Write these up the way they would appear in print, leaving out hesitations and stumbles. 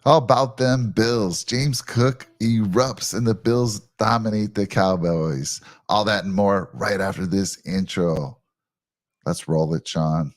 How about them Bills? James Cook erupts and the Bills dominate the Cowboys. All that and more right after this intro. Let's roll it, Sean.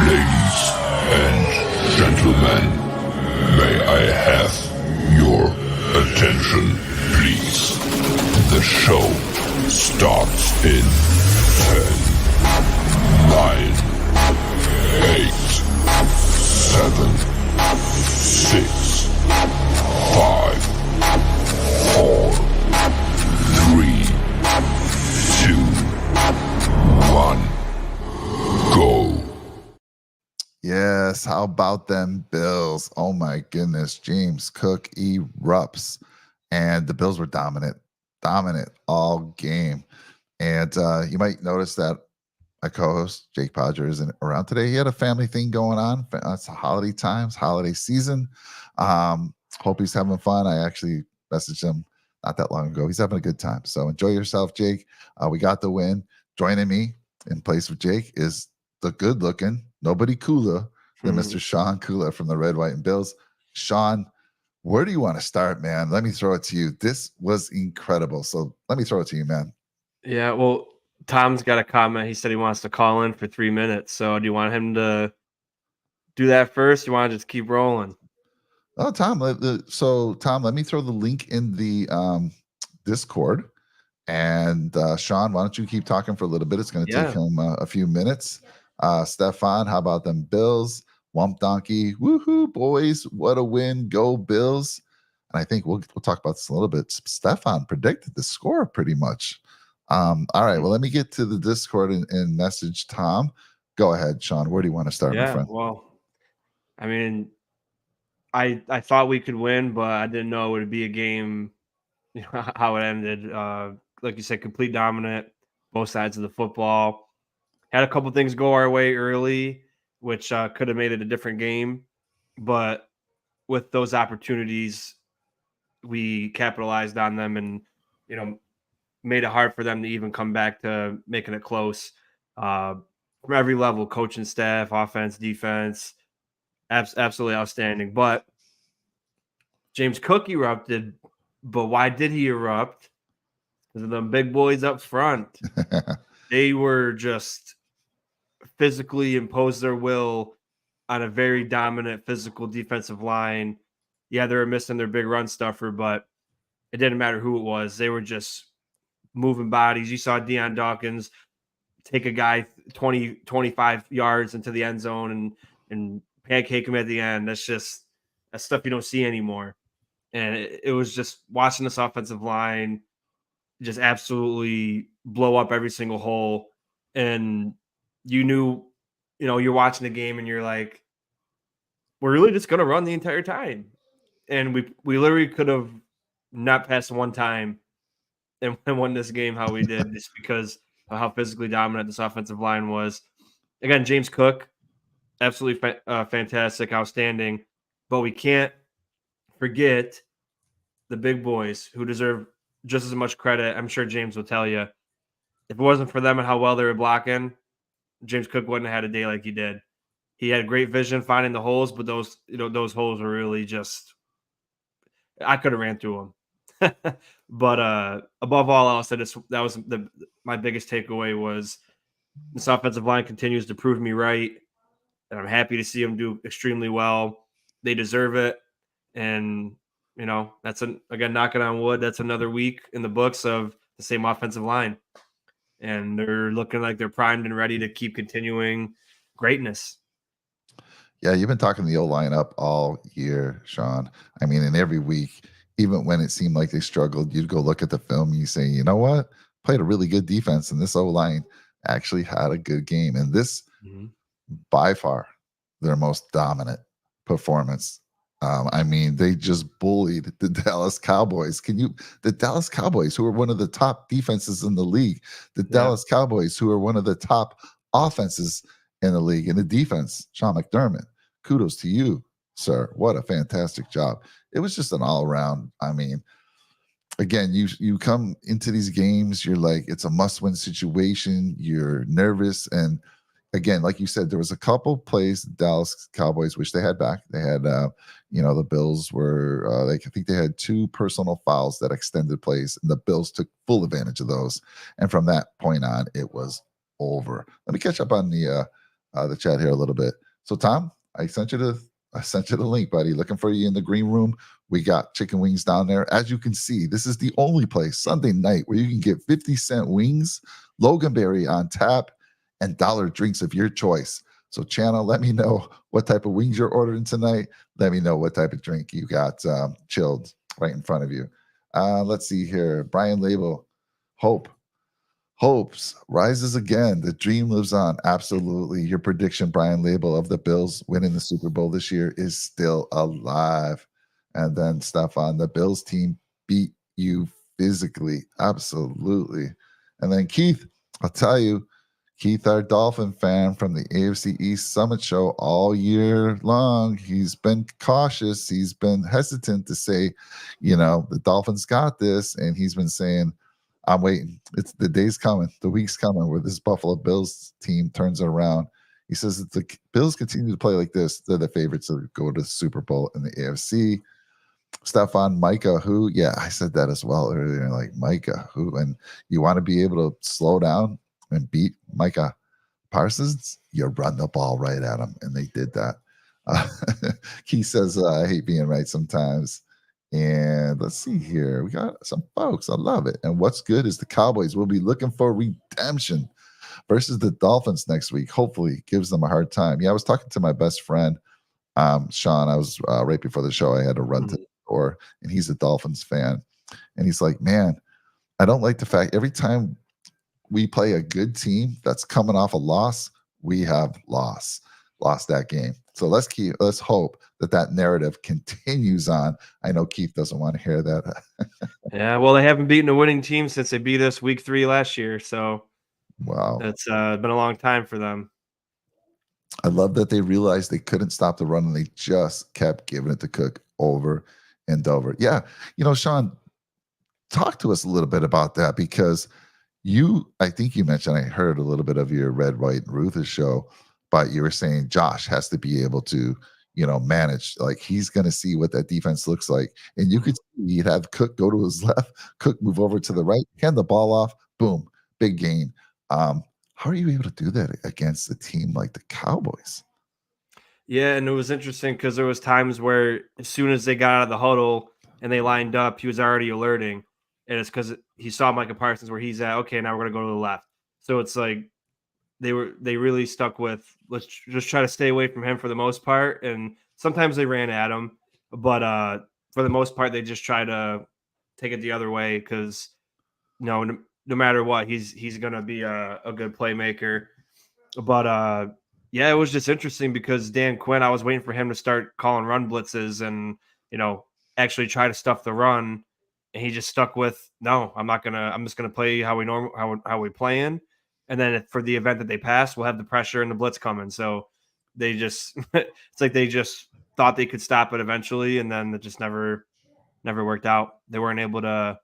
Ladies and gentlemen, may I have your attention, please? The show starts in 10, 9, 8, 7, 6, 5, 4, 3, 2, 1, go. Yes, how about them Bills? Oh my goodness, James Cook erupts, and the Bills were dominant all game. And you might notice that my co-host Jake Podger isn't around today. He had a family thing going on. It's holiday times, holiday season. Hope he's having fun. I actually messaged him not that long ago. He's having a good time. So enjoy yourself, Jake. We got the win. Joining me in place of Jake is the good-looking, nobody cooler than Mr. Sean Kula from the Red, White, and Bills. Sean, where do you want to start, man? Let me throw it to you. This was incredible. So let me throw it to you, man. Yeah, well, Tom's got a comment. He said he wants to call in for 3 minutes. So do you want him to do that first? You want to just keep rolling? Oh, Tom. Tom, let me throw the link in the Discord. And Sean, why don't you keep talking for a little bit? It's going to take him a few minutes. Stefan, how about them Bills? Wump Donkey, woohoo, boys. What a win. Go Bills. And I think we'll talk about this a little bit. Stefan predicted the score pretty much. All right, well, let me get to the Discord and message Tom. Go ahead, Sean. Where do you want to start, my friend? Well, I mean, I thought we could win, but I didn't know it would be a game, how it ended. Like you said, complete dominant, both sides of the football. Had a couple things go our way early, which could have made it a different game. But with those opportunities, we capitalized on them and, made it hard for them to even come back to making it close. From every level, coaching staff, offense, defense, absolutely outstanding. But James Cook erupted. But why did he erupt? Because of them big boys up front. They were just physically imposed their will on a very dominant physical defensive line. Yeah, they were missing their big run stuffer, but it didn't matter who it was. They were just moving bodies. You saw Deion Dawkins take a guy 20, 25 yards into the end zone and pancake him at the end. That's stuff you don't see anymore. And it was just watching this offensive line just absolutely blow up every single hole. And you knew, you're watching the game and you're like, we're really just going to run the entire time. And we literally could have not passed one time and won this game how we did, just because of how physically dominant this offensive line was. Again, James Cook, absolutely fantastic, outstanding. But we can't forget the big boys who deserve just as much credit. I'm sure James will tell you, if it wasn't for them and how well they were blocking, James Cook wouldn't have had a day like he did. He had great vision finding the holes, but those holes were really just, I could have ran through them. But above all else, that was my biggest takeaway was this offensive line continues to prove me right, and I'm happy to see them do extremely well. They deserve it, and that's again, knocking on wood, that's another week in the books of the same offensive line, and they're looking like they're primed and ready to keep continuing greatness. Yeah, you've been talking the O-line up all year, Sean. I mean, in every week, even when it seemed like they struggled, you'd go look at the film and you say, you know what? Played a really good defense, and this O-line actually had a good game. And this by far their most dominant performance. I mean, they just bullied the Dallas Cowboys. The Dallas Cowboys, who are one of the top defenses in the league, the Yeah. Dallas Cowboys, who are one of the top offenses in the league, in the defense, Sean McDermott, kudos to you, sir. What a fantastic job. It was just an all around, I mean, again, you come into these games, you're like, it's a must-win situation, you're nervous, and again, like you said, there was a couple plays the Dallas Cowboys wish they had back. They had the Bills were I think they had two personal fouls that extended plays, and the Bills took full advantage of those, and from that point on it was over. Let me catch up on the chat here a little bit. So Tom, I sent you the link, buddy. Looking for you in the green room. We got chicken wings down there. As you can see, this is the only place Sunday night where you can get 50-cent wings, Loganberry on tap, and dollar drinks of your choice. So, channel, let me know what type of wings you're ordering tonight. Let me know what type of drink you got chilled right in front of you. Let's see here. Brian Label, Hopes rises again. The dream lives on. Absolutely. Your prediction, Brian Label, of the Bills winning the Super Bowl this year is still alive. And then Stefan, the Bills team beat you physically. Absolutely. And then Keith, I'll tell you, Keith, our Dolphin fan from the AFC East Summit Show all year long, he's been cautious. He's been hesitant to say, the Dolphins got this. And he's been saying, I'm waiting. It's the day's coming, the week's coming where this Buffalo Bills team turns it around. He says if the Bills continue to play like this, they're the favorites to go to the Super Bowl in the AFC. Stefan, Micah, who, yeah, I said that as well earlier, like Micah, who, and you want to be able to slow down and beat Micah Parsons, you run the ball right at him, and they did that. Keith says, I hate being right sometimes. And let's see here. We got some folks. I love it. And what's good is the Cowboys will be looking for redemption versus the Dolphins next week. Hopefully, gives them a hard time. Yeah, I was talking to my best friend, Sean. I was right before the show. I had to run to the door, and he's a Dolphins fan. And he's like, man, I don't like the fact every time we play a good team that's coming off a loss, we have lost that game. So let's hope that narrative continues on. I know Keith doesn't want to hear that. Yeah, well, they haven't beaten a winning team since they beat us week 3 last year, so Wow. it's been a long time for them. I love that they realized they couldn't stop the run and they just kept giving it to Cook over and over. Yeah, Sean, talk to us a little bit about that because I think you mentioned, I heard a little bit of your Red, White, and Ruthless show, but you were saying Josh has to be able to, manage. Like he's going to see what that defense looks like. And you could see he'd have Cook go to his left, Cook move over to the right, hand the ball off, boom, big gain. How are you able to do that against a team like the Cowboys? Yeah, and it was interesting because there was times where as soon as they got out of the huddle and they lined up, he was already alerting. And it's because he saw Micah Parsons where he's at. Okay, now we're going to go to the left. So it's like they really stuck with, let's just try to stay away from him for the most part. And sometimes they ran at him, but for the most part, they just try to take it the other way because no matter what, he's going to be a good playmaker. But yeah, it was just interesting because Dan Quinn, I was waiting for him to start calling run blitzes and, actually try to stuff the run. And he just stuck with, no, I'm just going to play how we playing. And then for the event that they pass, we'll have the pressure and the blitz coming. So they just, it's like they just thought they could stop it eventually. And then it just never worked out. They weren't able to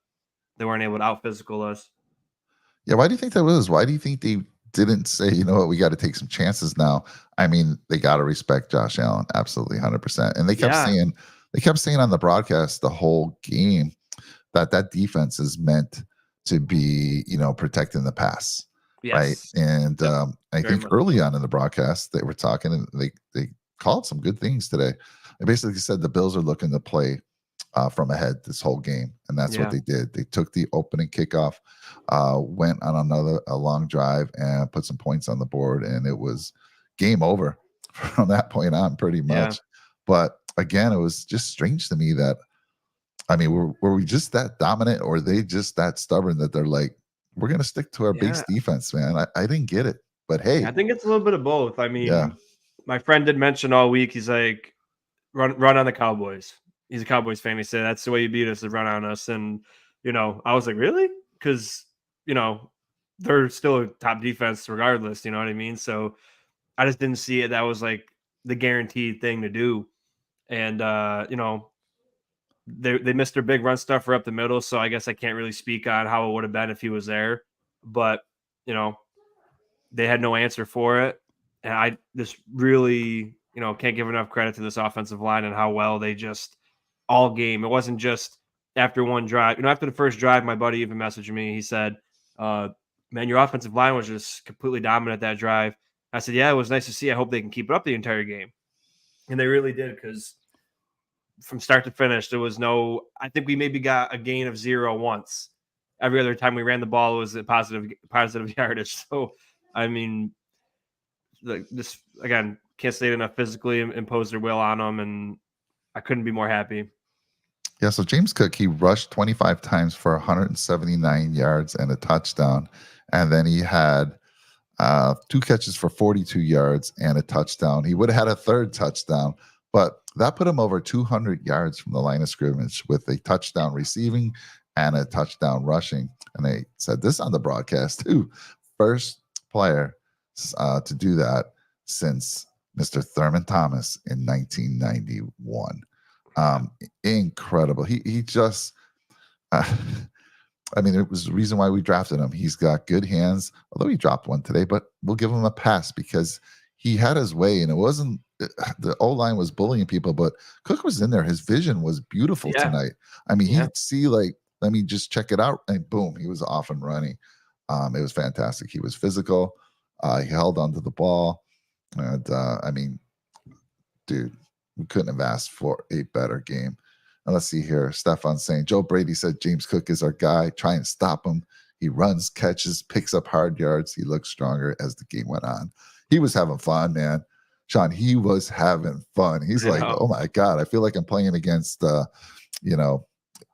out physical us. Yeah. Why do you think that was? Why do you think they didn't say, you know what, we got to take some chances now? I mean, they got to respect Josh Allen. Absolutely. 100%. And they kept saying on the broadcast the whole game that defense is meant to be, protecting the pass. Yes. Right. And I think early on in the broadcast, they were talking and they called some good things today. They basically said the Bills are looking to play from ahead this whole game. And that's what they did. They took the opening kickoff, went on a long drive and put some points on the board. And it was game over from that point on pretty much. Yeah. But again, it was just strange to me that, I mean, were we just that dominant or are they just that stubborn that they're like, we're going to stick to our base defense, man? I didn't get it. But hey, I think it's a little bit of both. I yeah, mean, my friend did mention all week. He's like, run on the Cowboys. He's a Cowboys fan. He said that's the way you beat us is run on us. And I was like, really? Because they're still a top defense regardless. You know what I mean? So I just didn't see it. That was like the guaranteed thing to do. And they missed their big run stuffer up the middle. So I guess I can't really speak on how it would have been if he was there. But you know, they had no answer for it. And I just really, can't give enough credit to this offensive line and how well they just all game. It wasn't just after one drive. After the first drive, my buddy even messaged me. He said, man, your offensive line was just completely dominant that drive. I said, yeah, it was nice to see. I hope they can keep it up the entire game. And they really did, because from start to finish, there was I think we maybe got a gain of 0 once. Every other time we ran the ball, it was a positive yardage. So, I mean, this again, can't say it enough. Physically impose their will on them, and I couldn't be more happy. yeah. So James Cook, he rushed 25 times for 179 yards and a touchdown, and then he had 2 catches for 42 yards and a touchdown. He would have had a third touchdown, but that put him over 200 yards from the line of scrimmage with a touchdown receiving and a touchdown rushing. And they said this on the broadcast too. First player to do that since Mr. Thurman Thomas in 1991. Incredible. He just, I mean, it was the reason why we drafted him. He's got good hands, although he dropped one today, but we'll give him a pass because he had his way, and it wasn't the O-line was bullying people, but Cook was in there. His vision was beautiful tonight. I mean, he'd see like, let me just check it out, and boom, he was off and running. It was fantastic. He was physical. He held onto the ball. And I mean, dude, we couldn't have asked for a better game. And let's see here. Stefan saying, Joe Brady said James Cook is our guy. Try and stop him. He runs, catches, picks up hard yards. He looks stronger as the game went on. He was having fun, man. Sean, he was having fun. He's like, oh my God, I feel like I'm playing against, in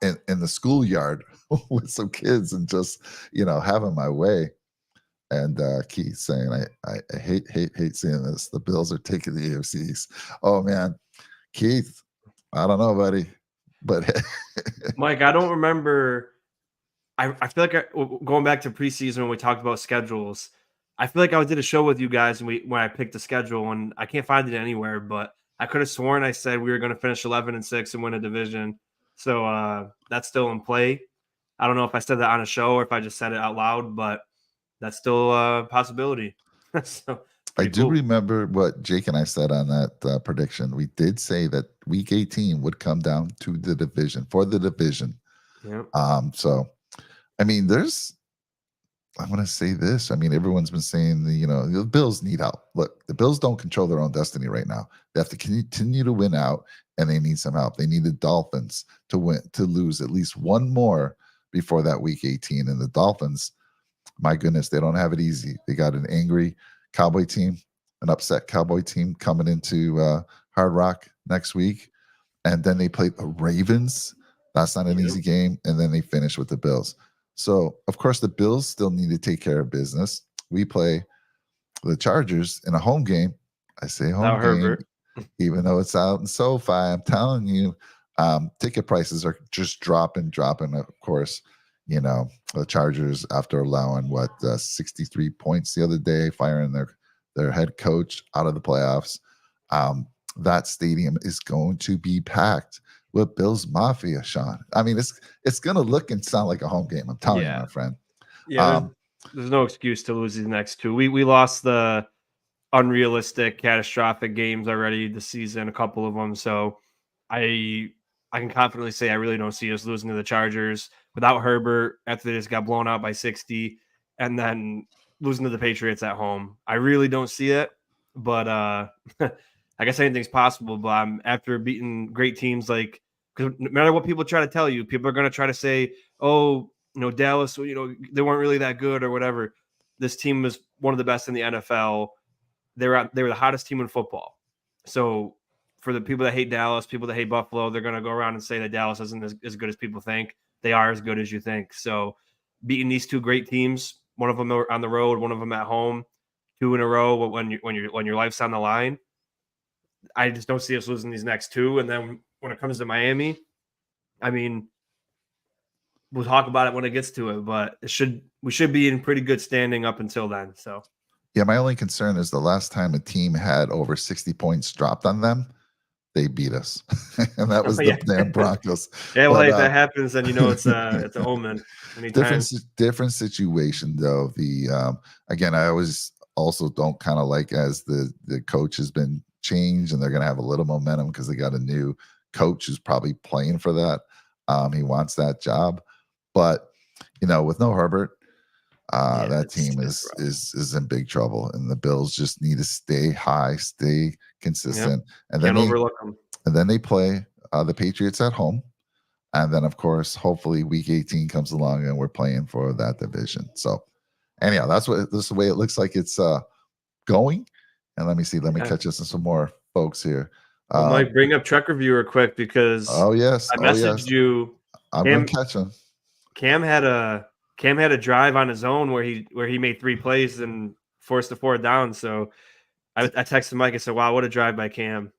the schoolyard with some kids and just, having my way. And Keith saying, I hate seeing this. The Bills are taking the AFCs. Oh, man. Keith, I don't know, buddy. But Mike, I don't remember. I feel like going back to preseason when we talked about schedules, I feel like I did a show with you guys when I picked the schedule, and I can't find it anywhere, but I could have sworn I said we were going to finish 11-6 and win a division. So that's still in play. I don't know if I said that on a show or if I just said it out loud, but that's still a possibility. So I do remember what Jake and I said on that prediction. We did say that week 18 would come down to the division for the division. Yeah. So, I mean, I'm going to say this. I mean, everyone's been saying, the Bills need help. Look, the Bills don't control their own destiny right now. They have to continue to win out, and they need some help. They need the Dolphins to lose at least one more before that week 18. And the Dolphins, my goodness, they don't have it easy. They got an angry Cowboy team, an upset Cowboy team coming into Hard Rock next week. And then they play the Ravens. That's not an easy game. And then they finish with the Bills. So, of course, the Bills still need to take care of business. We play the Chargers in a home game. I say home game, even though it's out in SoFi. I'm telling you, ticket prices are just dropping. Of course, the Chargers, after allowing 63 points the other day, firing their head coach out of the playoffs. That stadium is going to be packed with Bills Mafia, Sean. I mean, it's going to look and sound like a home game. I'm telling you, my friend. Yeah, there's no excuse to lose these next two. We lost the unrealistic, catastrophic games already this season, a couple of them. So I can confidently say I really don't see us losing to the Chargers without Herbert after they just got blown out by 60 and then losing to the Patriots at home. I really don't see it, but I guess anything's possible. But after beating great teams, because no matter what people try to tell you, people are going to try to say, oh, Dallas, they weren't really that good or whatever. This team was one of the best in the NFL. They were the hottest team in football. So for the people that hate Dallas, people that hate Buffalo, they're going to go around and say that Dallas isn't as good as people think. They are as good as you think. So beating these two great teams, one of them on the road, one of them at home, 2 in a row when your life's on the line. I just don't see us losing these next 2. And then when it comes to Miami, I mean, we'll talk about it when it gets to it, but we should be in pretty good standing up until then. So Yeah, my only concern is the last time a team had over 60 points dropped on them, they beat us, and that was the yeah. damn Broncos. Yeah, well, But hey, if that happens, then it's an omen anytime. different situation though. Again, I always also don't kind of like as the coach has been changed and they're going to have a little momentum because they got a new coach who's probably playing for that. He wants that job, but with no Herbert, that team is in big trouble, and the Bills just need to stay high, stay consistent, and Can't overlook them. And then they play the Patriots at home, and then of course, hopefully, Week 18 comes along, and we're playing for that division. So, anyhow, this is the way it looks like it's going. And let me see. Let me catch us some more folks here. Mike, bring up Trek Reviewer quick because I messaged you. I'm going to catch him. Cam had a drive on his own where he made 3 plays and forced a 4th down. So I texted Mike and said, "Wow, what a drive by Cam."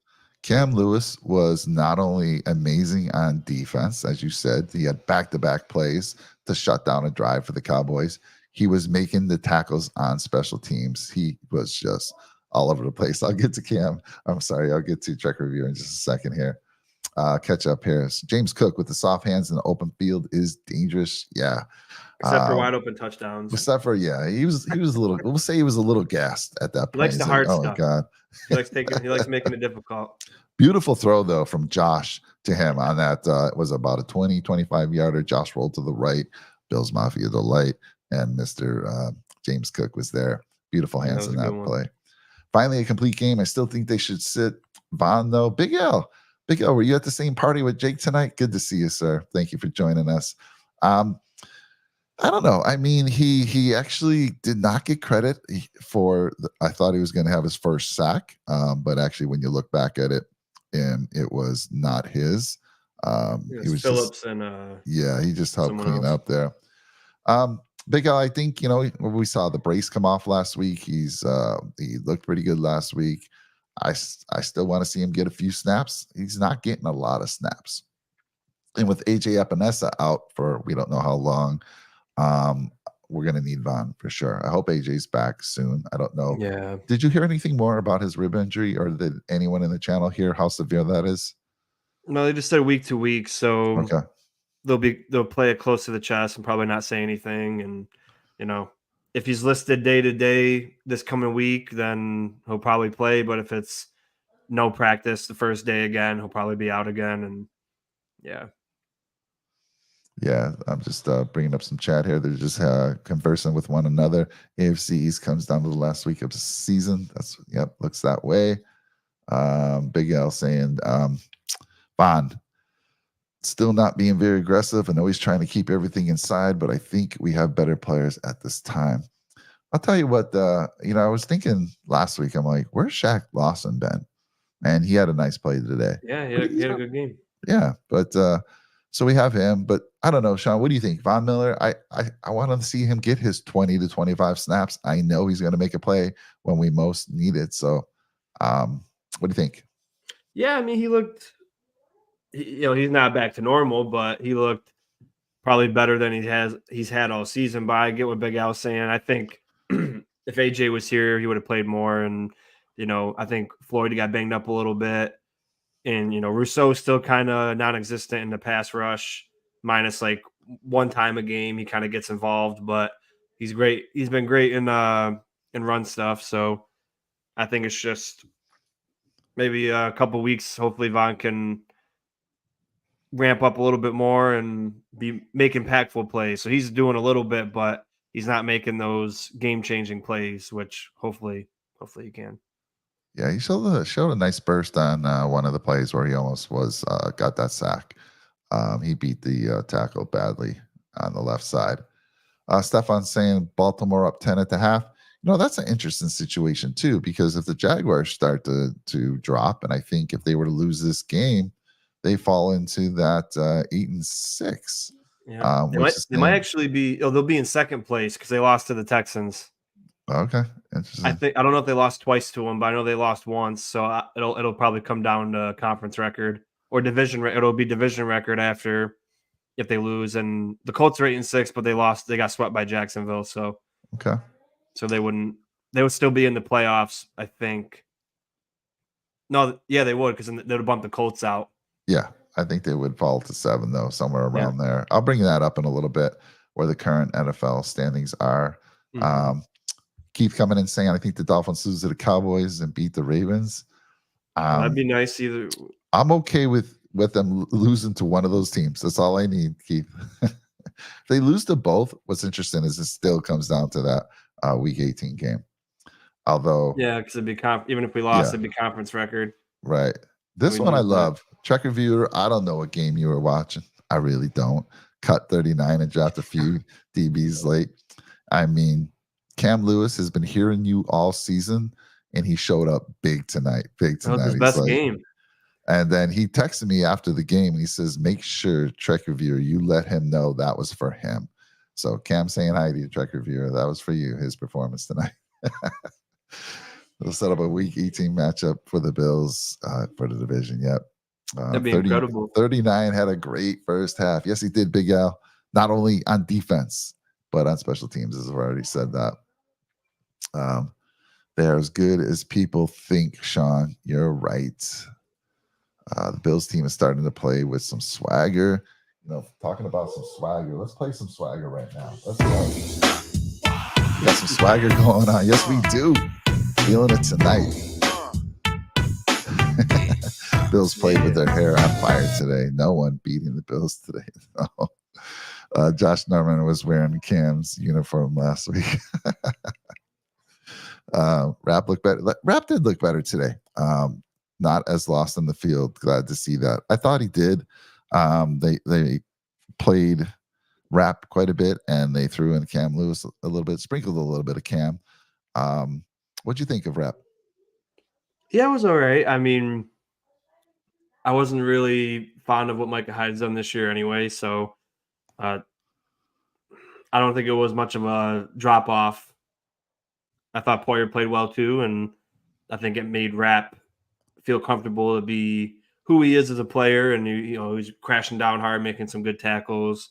Cam Lewis was not only amazing on defense, as you said, he had back-to-back plays to shut down a drive for the Cowboys. He was making the tackles on special teams. He was just all over the place. I'll get to Cam. I'm sorry. I'll get to Trek Review in just a second here. Catch up here. James Cook with the soft hands in the open field is dangerous. Yeah. Except for wide open touchdowns. Except for, he was a little, we'll say he was a little gassed at that point. He likes the hard stuff. Oh my God. He likes making it difficult. Beautiful throw though from Josh to him on that. It was about a 25 yarder. Josh rolled to the right. Bills Mafia to the light, and Mr. James Cook was there. Beautiful hands in that play. Finally, a complete game. I still think they should sit Von though. Big L, were you at the same party with Jake tonight? Good to see you, sir. Thank you for joining us. I don't know. I mean, he actually did not get credit for. I thought he was going to have his first sack, but actually, when you look back at it, and it was not his. He was Phillips he just helped clean up there. Big Al, I think we saw the brace come off last week. He looked pretty good last week. I still want to see him get a few snaps. He's not getting a lot of snaps, and with AJ Epinesa out for we don't know how long. We're going to need Von for sure. I hope AJ's back soon. I don't know. Yeah. Did you hear anything more about his rib injury, or did anyone in the channel hear how severe that is? No, they just said week to week. So okay. They'll play it close to the chest and probably not say anything. And, if he's listed day to day this coming week, then he'll probably play. But if it's no practice the first day again, he'll probably be out again. And yeah. Yeah, I'm just bringing up some chat here. They're just conversing with one another. AFC East comes down to the last week of the season. Looks that way. Big L saying, Bond, still not being very aggressive and always trying to keep everything inside, but I think we have better players at this time. I'll tell you what, I was thinking last week, I'm like, where's Shaq Lawson been? And he had a nice play today. Yeah, he had a good game. Yeah, but so we have him, but I don't know, Sean. What do you think, Von Miller? I want to see him get his 20 to 25 snaps. I know he's going to make a play when we most need it. So, what do you think? Yeah, I mean, he looked. He's not back to normal, but he looked probably better than he's had all season. But I get what Big Al's saying. I think if AJ was here, he would have played more. And I think Floyd got banged up a little bit. And, Rousseau's still kind of non-existent in the pass rush, minus like one time a game. He kind of gets involved, but he's great. He's been great in run stuff. So I think it's just maybe a couple weeks. Hopefully Von can ramp up a little bit more and make impactful plays. So he's doing a little bit, but he's not making those game-changing plays, which hopefully he can. Yeah, he showed a nice burst on one of the plays where he almost got that sack. He beat the tackle badly on the left side. Stefan's saying Baltimore up 10 at the half. That's an interesting situation too, because if the Jaguars start to drop, and I think if they were to lose this game, they fall into that 8-6. Yeah, they might actually be. They'll be in second place because they lost to the Texans. Okay, I interesting. think I don't know if they lost twice to them, but I know they lost once. So it'll probably come down to conference record or division. It'll be division record after if they lose. And the Colts are 8-6, but they lost. They got swept by Jacksonville. Okay. So they wouldn't. They would still be in the playoffs, I think. No, yeah, they would because they would bump the Colts out. Yeah, I think they would fall to 7 though, somewhere Yeah. around there. I'll bring that up in a little bit where the current NFL standings are. Mhm. Keith coming in saying I think the Dolphins lose to the Cowboys and beat the Ravens. That'd be nice. Either I'm okay with them losing to one of those teams. That's all I need, Keith. If they lose to both, what's interesting is it still comes down to that Week 18 game. Although, yeah, because it'd be even if we lost, yeah, it'd be conference record. right. This We'd one I lose that. love. Check reviewer. I don't know what game you were watching. I really don't. Cut 39 and dropped a few DBs late. I mean, Cam Lewis has been hearing you all season, and he showed up big tonight. Big That was tonight. his He's best like, game. and then he texted me after the game and he says, make sure Trek Reviewer, you let him know that was for him. So Cam saying hi to you, Trek Reviewer. That was for you, his performance tonight. We'll set up a week 18 matchup for the Bills for the division. Yep. That'd be incredible. 39 had a great first half. Yes, he did, Big Al. Not only on defense, but on special teams, as I've already said that. They're as good as people think, Sean. You're right. The Bills team is starting to play with some swagger. You know, talking about some swagger, let's play some swagger right now. Let's go. We got some swagger going on. Yes, we do. Feeling it tonight. Bills played with their hair on fire today. No one beating the Bills today. No. Josh Norman was wearing Cam's uniform last week. Rap looked better. Rap did look better today. Not as lost in the field. Glad to see that. I thought he did. They played Rap quite a bit, and they threw in Cam Lewis a little bit, sprinkled a little bit of Cam. What'd you think of Rap? Yeah, it was all right. I mean, I wasn't really fond of what Micah Hyde's done this year anyway, so I don't think it was much of a drop off. I thought Poyer played well too, and I think it made Rap feel comfortable to be who he is as a player, and he's crashing down hard, making some good tackles,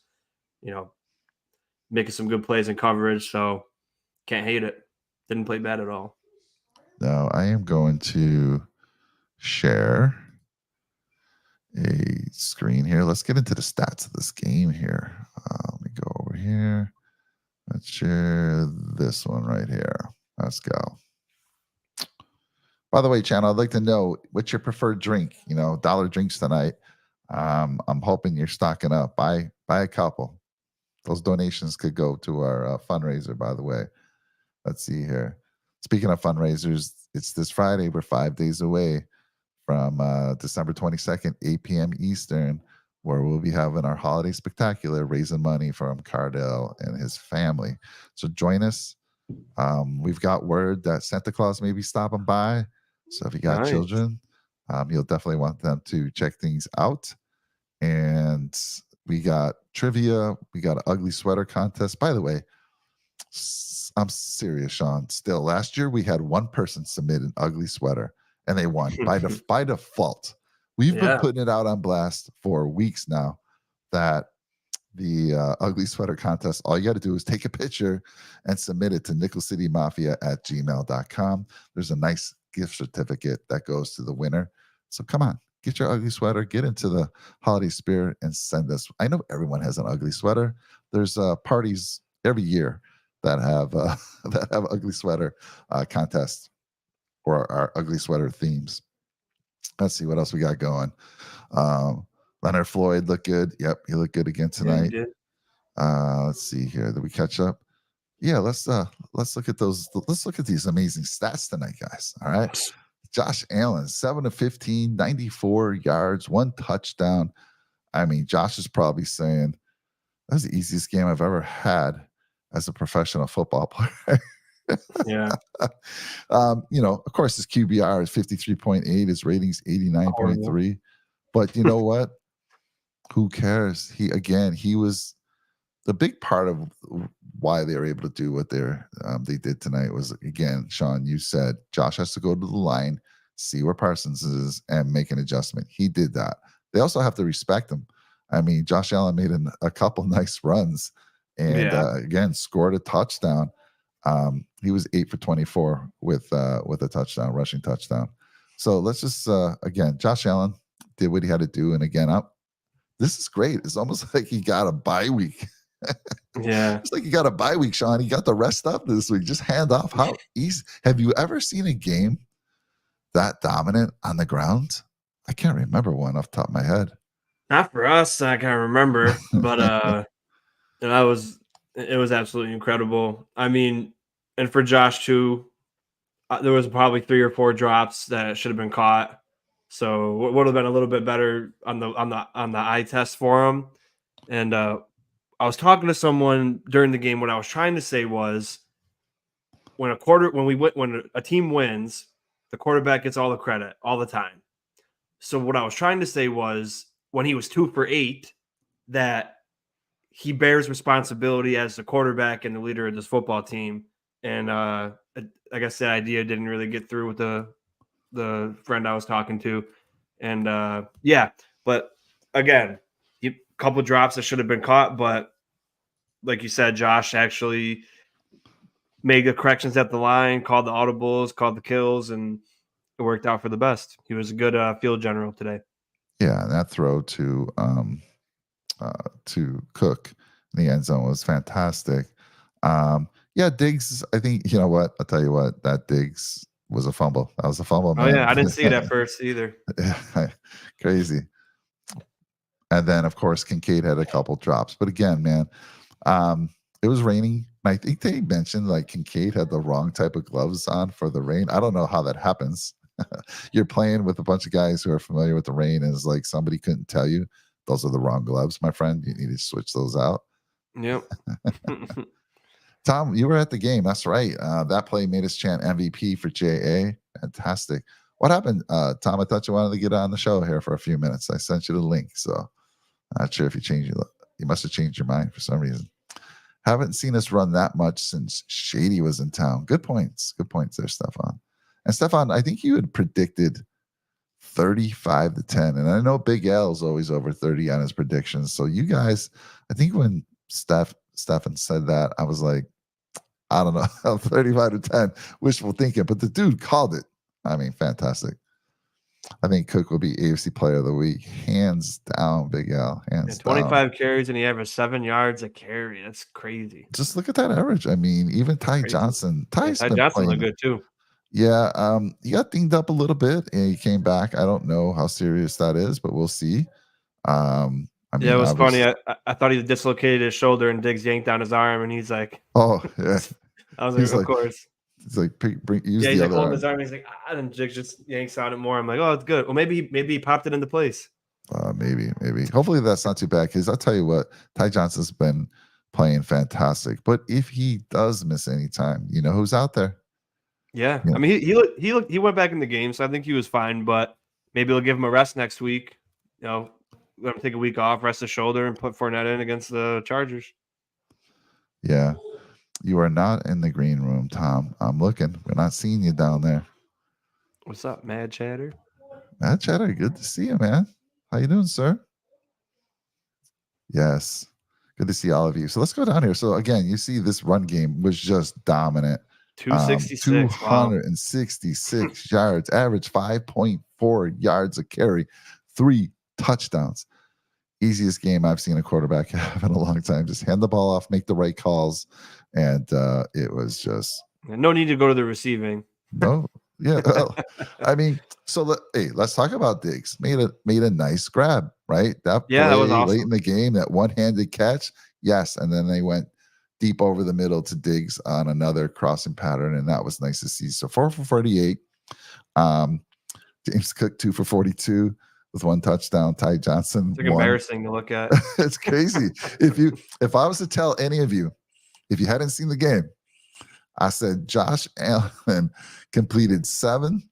making some good plays in coverage. So can't hate it. Didn't play bad at all. Now I am going to share a screen here. Let's get into the stats of this game here. Let me go over here. Let's share this one right here. Let's go. By the way, channel, I'd like to know what's your preferred drink. Dollar drinks tonight. I'm hoping you're stocking up. Buy a couple. Those donations could go to our fundraiser, by the way. Let's see here. Speaking of fundraisers, it's this Friday. We're 5 days away from December 22nd, 8 p.m. Eastern, where we'll be having our holiday spectacular, raising money from Cardell and his family. So join us. We've got word that Santa Claus may be stopping by. So if you got children, you'll definitely want them to check things out. And we got trivia. We got an ugly sweater contest. By the way, I'm serious, Sean. Still, last year we had one person submit an ugly sweater and they won by default. We've been putting it out on blast for weeks now that the ugly sweater contest, all you got to do is take a picture and submit it to nickelcitymafia@gmail.com. There's a nice gift certificate that goes to the winner. So come on, get your ugly sweater, get into the holiday spirit, and send us. I know everyone has an ugly sweater. There's parties every year that have ugly sweater contests or our ugly sweater themes. Let's see what else we got going. Leonard Floyd looked good. Yep, he looked good again tonight. Yeah, Let's see here. Did we catch up? Yeah, let's look at those. Let's look at these amazing stats tonight, guys. All right. Josh Allen, 7 of 15, 94 yards, 1 touchdown. I mean, Josh is probably saying that was the easiest game I've ever had as a professional football player. Yeah. Of course, his QBR is 53.8, his ratings 89.3. But you know what? Who cares? He was the big part of why they were able to do what they did tonight was, again, Sean, you said Josh has to go to the line, see where Parsons is, and make an adjustment. He did that. They also have to respect him. I mean, Josh Allen made a couple nice runs, and again scored a touchdown. He was 8 for 24 with a touchdown, rushing touchdown. So let's just again, Josh Allen did what he had to do, and again, this is great. It's almost like he got a bye week. Yeah, it's like he got a bye week, Sean. He got the rest up this week. Just hand off. How easy? Have you ever seen a game that dominant on the ground? I can't remember one off the top of my head. not for us. I can't remember, but and it was absolutely incredible. I mean, and for Josh too, there was probably 3 or 4 drops that should have been caught. So would have been a little bit better on the eye test for him. And I was talking to someone during the game. What I was trying to say was, when a team wins, the quarterback gets all the credit all the time. So what I was trying to say was, when he was 2 for 8, that he bears responsibility as the quarterback and the leader of this football team. And I guess that idea didn't really get through with the friend I was talking to. And but again, a couple drops that should have been caught, but like you said, Josh actually made the corrections at the line, called the audibles, called the kills, and it worked out for the best. He was a good field general today. Yeah, that throw to Cook in the end zone was fantastic. Diggs, I think, you know what? I'll tell you what, that Diggs was a fumble. That was a fumble, man. Oh, yeah, I didn't see it at first either. Crazy. And then, of course, Kincaid had a couple drops. But again, man, it was raining. I think they mentioned like Kincaid had the wrong type of gloves on for the rain. I don't know how that happens. You're playing with a bunch of guys who are familiar with the rain, and it's like somebody couldn't tell you those are the wrong gloves, my friend. You need to switch those out. Yep. Tom, you were at the game. That's right. That play made us chant MVP for JA. Fantastic. What happened, Tom? I thought you wanted to get on the show here for a few minutes. I sent you the link, so I'm not sure if you must have changed your mind for some reason. Haven't seen us run that much since Shady was in town. Good points. Good points there, Stefan. And Stefan, I think you had predicted 35-10. And I know Big L's always over 30 on his predictions. So you guys, I think when Stefan said that, I was like, I don't know, 35-10, wishful thinking. But the dude called it. I mean, fantastic. I think Cook will be AFC Player of the Week. Hands down, Big L. Hands 25 down. carries, and he averaged 7 yards a carry. That's crazy. Just look at that average. I mean, even Ty Johnson. Ty Johnson looked good too. Yeah, he got dinged up a little bit, and he came back. I don't know how serious that is, but we'll see. It was funny. I thought he dislocated his shoulder, and Diggs yanked down his arm, and he's like, "Oh, yeah." I was like, "Of course." He's like, use he's the like other holding arm. his arm. He's like, and Diggs just yanks on it more. I'm like, "Oh, it's good." Well, maybe he popped it into place. Maybe. Hopefully that's not too bad, because I'll tell you what, Ty Johnson's been playing fantastic. But if he does miss any time, you know who's out there? Yeah. I mean, he went back in the game, so I think he was fine. But maybe they'll give him a rest next week. You know, let him take a week off, rest his shoulder, and put Fournette in against the Chargers. Yeah. You are not in the green room, Tom. I'm looking. We're not seeing you down there. What's up, Mad Chatter? Mad Chatter, good to see you, man. How you doing, sir? Yes. Good to see all of you. So let's go down here. So again, you see this run game was just dominant. 266. 266 yards, average 5.4 yards a carry, 3 touchdowns. Easiest game I've seen a quarterback have in a long time. Just hand the ball off, make the right calls, and it was just no need to go to the receiving. No, yeah. I mean, so let's talk about Diggs. Made a nice grab, right? That was awesome. Late in the game, that one-handed catch, yes, and then they went deep over the middle to Diggs on another crossing pattern, and that was nice to see. So 4 for 48. James Cook 2 for 42 with 1 touchdown. Ty Johnson. It's embarrassing to look at. It's crazy. If I was to tell any of you, if you hadn't seen the game, I said Josh Allen completed 7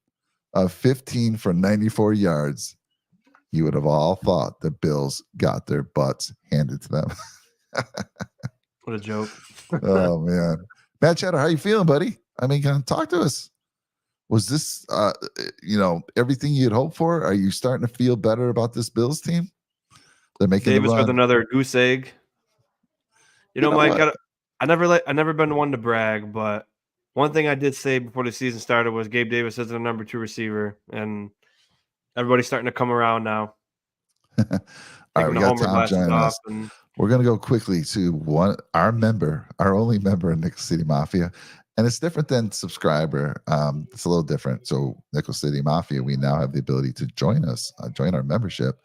of 15 for 94 yards. You would have all thought the Bills got their butts handed to them. What a joke. Oh man, Matt Cheddar, how you feeling, buddy? I mean, talk to us. Was this, everything you'd hoped for? Are you starting to feel better about this Bills team? They're making the Davis with run. another goose egg. You know, Mike, what? I never been one to brag, but one thing I did say before the season started was Gabe Davis is the number 2 receiver, and everybody's starting to come around now. All right, Taking we the got homer Tom glasses joining off, us. and We're going to go quickly to our only member in Nickel City Mafia. And it's different than subscriber. It's a little different. So Nickel City Mafia, we now have the ability to join us, join our membership.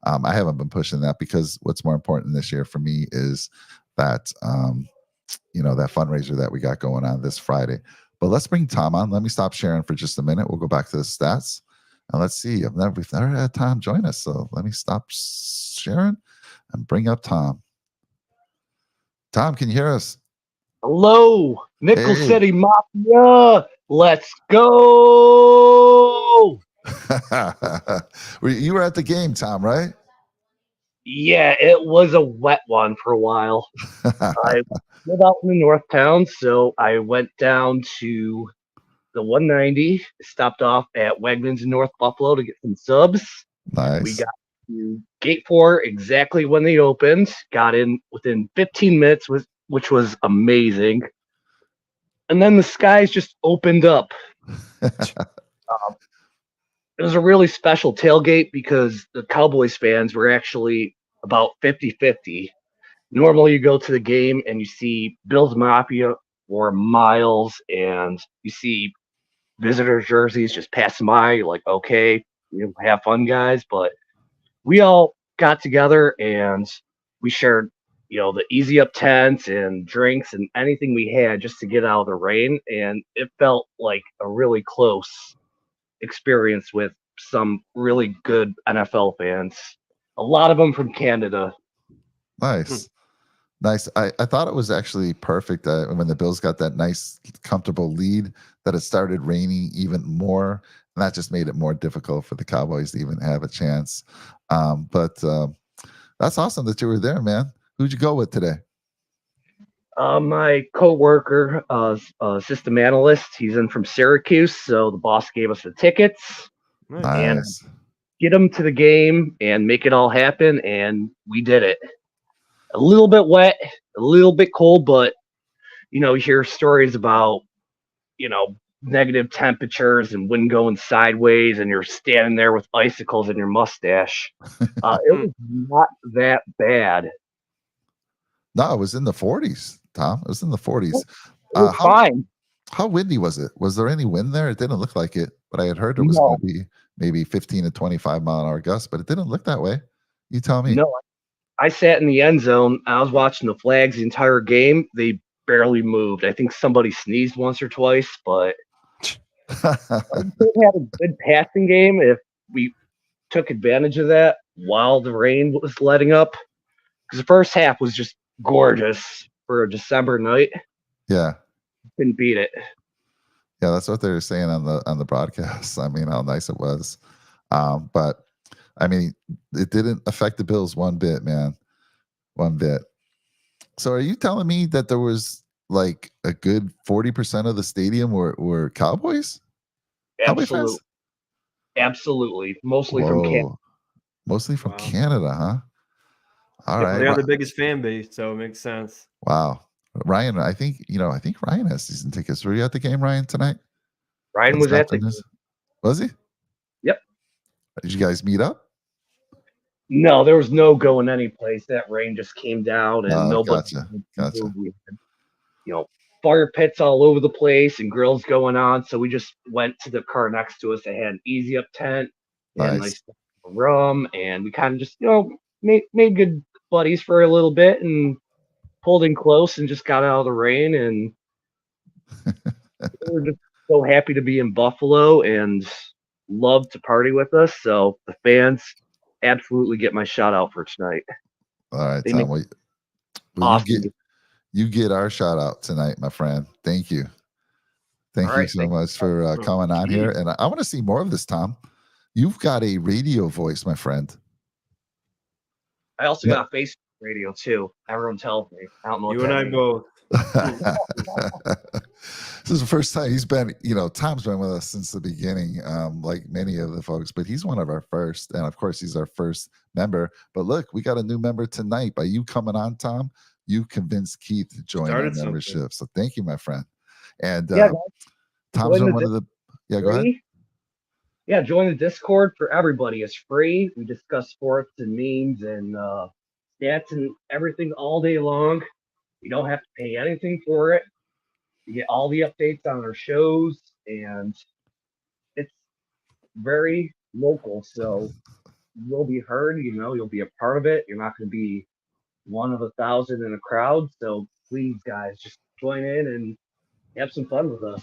I haven't been pushing that because what's more important this year for me is that, that fundraiser that we got going on this Friday. But let's bring Tom on. Let me stop sharing for just a minute. We'll go back to the stats. And let's see. We've never had Tom join us. So let me stop sharing and bring up Tom. Tom, can you hear us? Hello, Nickel Hey. City Mafia. Let's go. You were at the game, Tom, right? Yeah, it was a wet one for a while. I live out in the North Town, so I went down to the 190, stopped off at Wegmans in North Buffalo to get some subs. Nice. We got to Gate 4 exactly when they opened, got in within 15 minutes, which was amazing. And then the skies just opened up. It was a really special tailgate because the Cowboys fans were actually about 50-50. Normally you go to the game and you see Bills Mafia for miles and you see visitor jerseys just passing by. You're like, okay, have fun, guys. But we all got together and we shared, the easy up tents and drinks and anything we had just to get out of the rain. And it felt like a really close experience with some really good NFL fans. A lot of them from Canada. Nice. Nice. I thought it was actually perfect when the Bills got that nice, comfortable lead that it started raining even more. And that just made it more difficult for the Cowboys to even have a chance. But that's awesome that you were there, man. Who'd you go with today? My coworker, system analyst, he's in from Syracuse, so the boss gave us the tickets and Nice. get them to the game and make it all happen, and we did it. A little bit wet, a little bit cold, but you hear stories about negative temperatures and wind going sideways, and you're standing there with icicles in your mustache. It was not that bad. No, it was in the 40s, Tom. It was in the 40s. It was fine. How windy was it? Was there any wind there? It didn't look like it, but I had heard it was going to be maybe 15 to 25 mile an hour gusts, but it didn't look that way. You tell me. No, I sat in the end zone. I was watching the flags the entire game. They barely moved. I think somebody sneezed once or twice, but we had a good passing game if we took advantage of that while the rain was letting up. Because the first half was just gorgeous for a December night. Yeah. Couldn't beat it. Yeah, that's what they were saying on the broadcast. I mean, how nice it was. But I mean, it didn't affect the Bills one bit, man. One bit. So are you telling me that there was like a good 40% of the stadium were Cowboys? Absolutely. Absolutely. Mostly from Canada. Mostly from Canada, huh? All right. They are the biggest fan base, so it makes sense. Wow. Ryan, I think Ryan has season tickets. Were you at the game, Ryan, tonight? Ryan was at the game. Was he? Yep. Did you guys meet up? No, there was no going any place. That rain just came down and nobody. Gotcha. We had, fire pits all over the place and grills going on. So we just went to the car next to us. They had an easy up tent and nice rum, and we kind of just made good buddies for a little bit and pulled in close and just got out of the rain, and we were just so happy to be in Buffalo and love to party with us. So the fans absolutely get my shout out for tonight. All right, Tom. Well, awesome. You get our shout out tonight, my friend. Thank you. Thank you so much for coming on here. And I want to see more of this, Tom. You've got a radio voice, my friend. I also got a Facebook radio too. Everyone tells me. I don't know what You and that I means. both. This is the first time he's been, Tom's been with us since the beginning, like many of the folks, but he's one of our first. And of course, he's our first member. But look, we got a new member tonight. By you coming on, Tom, you convinced Keith to join our Started something. membership. So thank you, my friend. And Yeah, guys, Tom's join been the one of the, yeah, go ahead. free. Yeah, join the Discord for everybody. It's free. We discuss sports and memes and stats and everything all day long. You don't have to pay anything for it. You get all the updates on our shows, and it's very local. So you'll be heard. You'll be a part of it. You're not going to be one of 1,000 in a crowd. So please, guys, just join in and have some fun with us.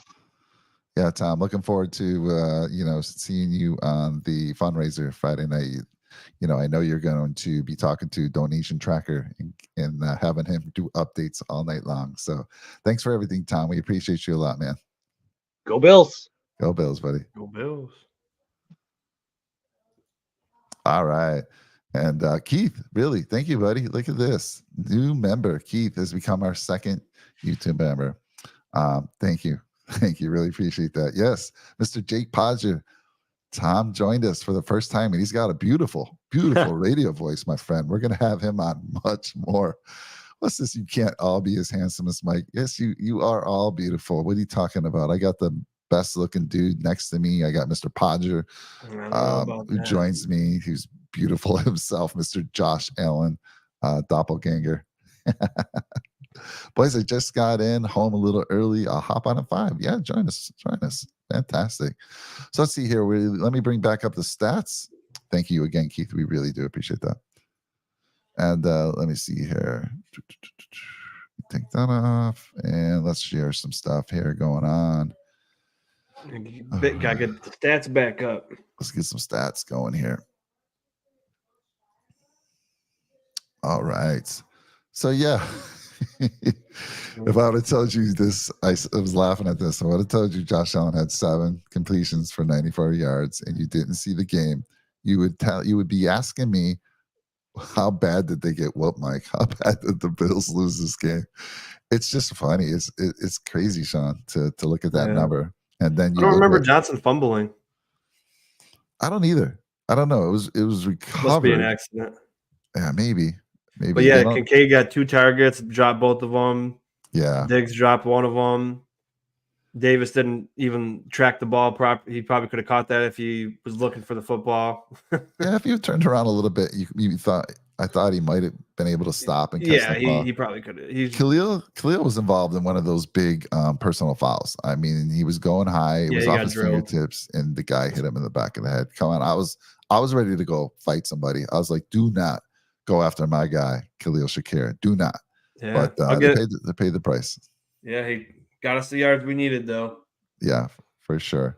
Yeah, Tom, looking forward to seeing you on the fundraiser Friday night. I know you're going to be talking to Donation Tracker and having him do updates all night long. So thanks for everything, Tom. We appreciate you a lot, man. Go Bills. Go Bills, buddy. Go Bills. All right. And Keith, really, thank you, buddy. Look at this. New member. Keith has become our second YouTube member. Thank you. Thank you. Really appreciate that. Yes, Mr. Jake Podger. Tom joined us for the first time, and he's got a beautiful, beautiful radio voice, my friend. We're going to have him on much more. What's this? You can't all be as handsome as Mike. Yes, you are all beautiful. What are you talking about? I got the best looking dude next to me. I got Mr. Podger, who joins me. He's beautiful himself, Mr. Josh Allen, doppelganger. Boys, I just got in home a little early. I'll hop on at 5. Yeah, join us. Fantastic. So let's see here. Let me bring back up the stats. Thank you again, Keith. We really do appreciate that. And let me see here. Take that off. And let's share some stuff here going on. Gotta get the stats back up. Let's get some stats going here. All right. So, yeah. If I would have told you this, I was laughing at this. I would have told you Josh Allen had 7 completions for 94 yards and you didn't see the game. You would be asking me, how bad did they get whooped, Mike? How bad did the Bills lose this game? It's just funny. It's crazy, Sean, to look at that number. And then I don't remember Johnson fumbling. I don't either. I don't know. It was recovered. Must be an accident. Yeah, maybe. But yeah, Kincaid got 2 targets, dropped both of them. Yeah. Diggs dropped one of them. Davis didn't even track the ball properly. He probably could have caught that if he was looking for the football. Yeah, if you turned around a little bit, I thought he might have been able to stop and catch the ball. He probably could have. Khalil was involved in one of those big personal fouls. I mean, he was going high. It was off his fingertips, and the guy hit him in the back of the head. Come on, I was ready to go fight somebody. I was like, do not go after my guy, Khalil Shakir. Do not. Yeah, but they paid the price. Yeah, he got us the yards we needed, though. Yeah, for sure.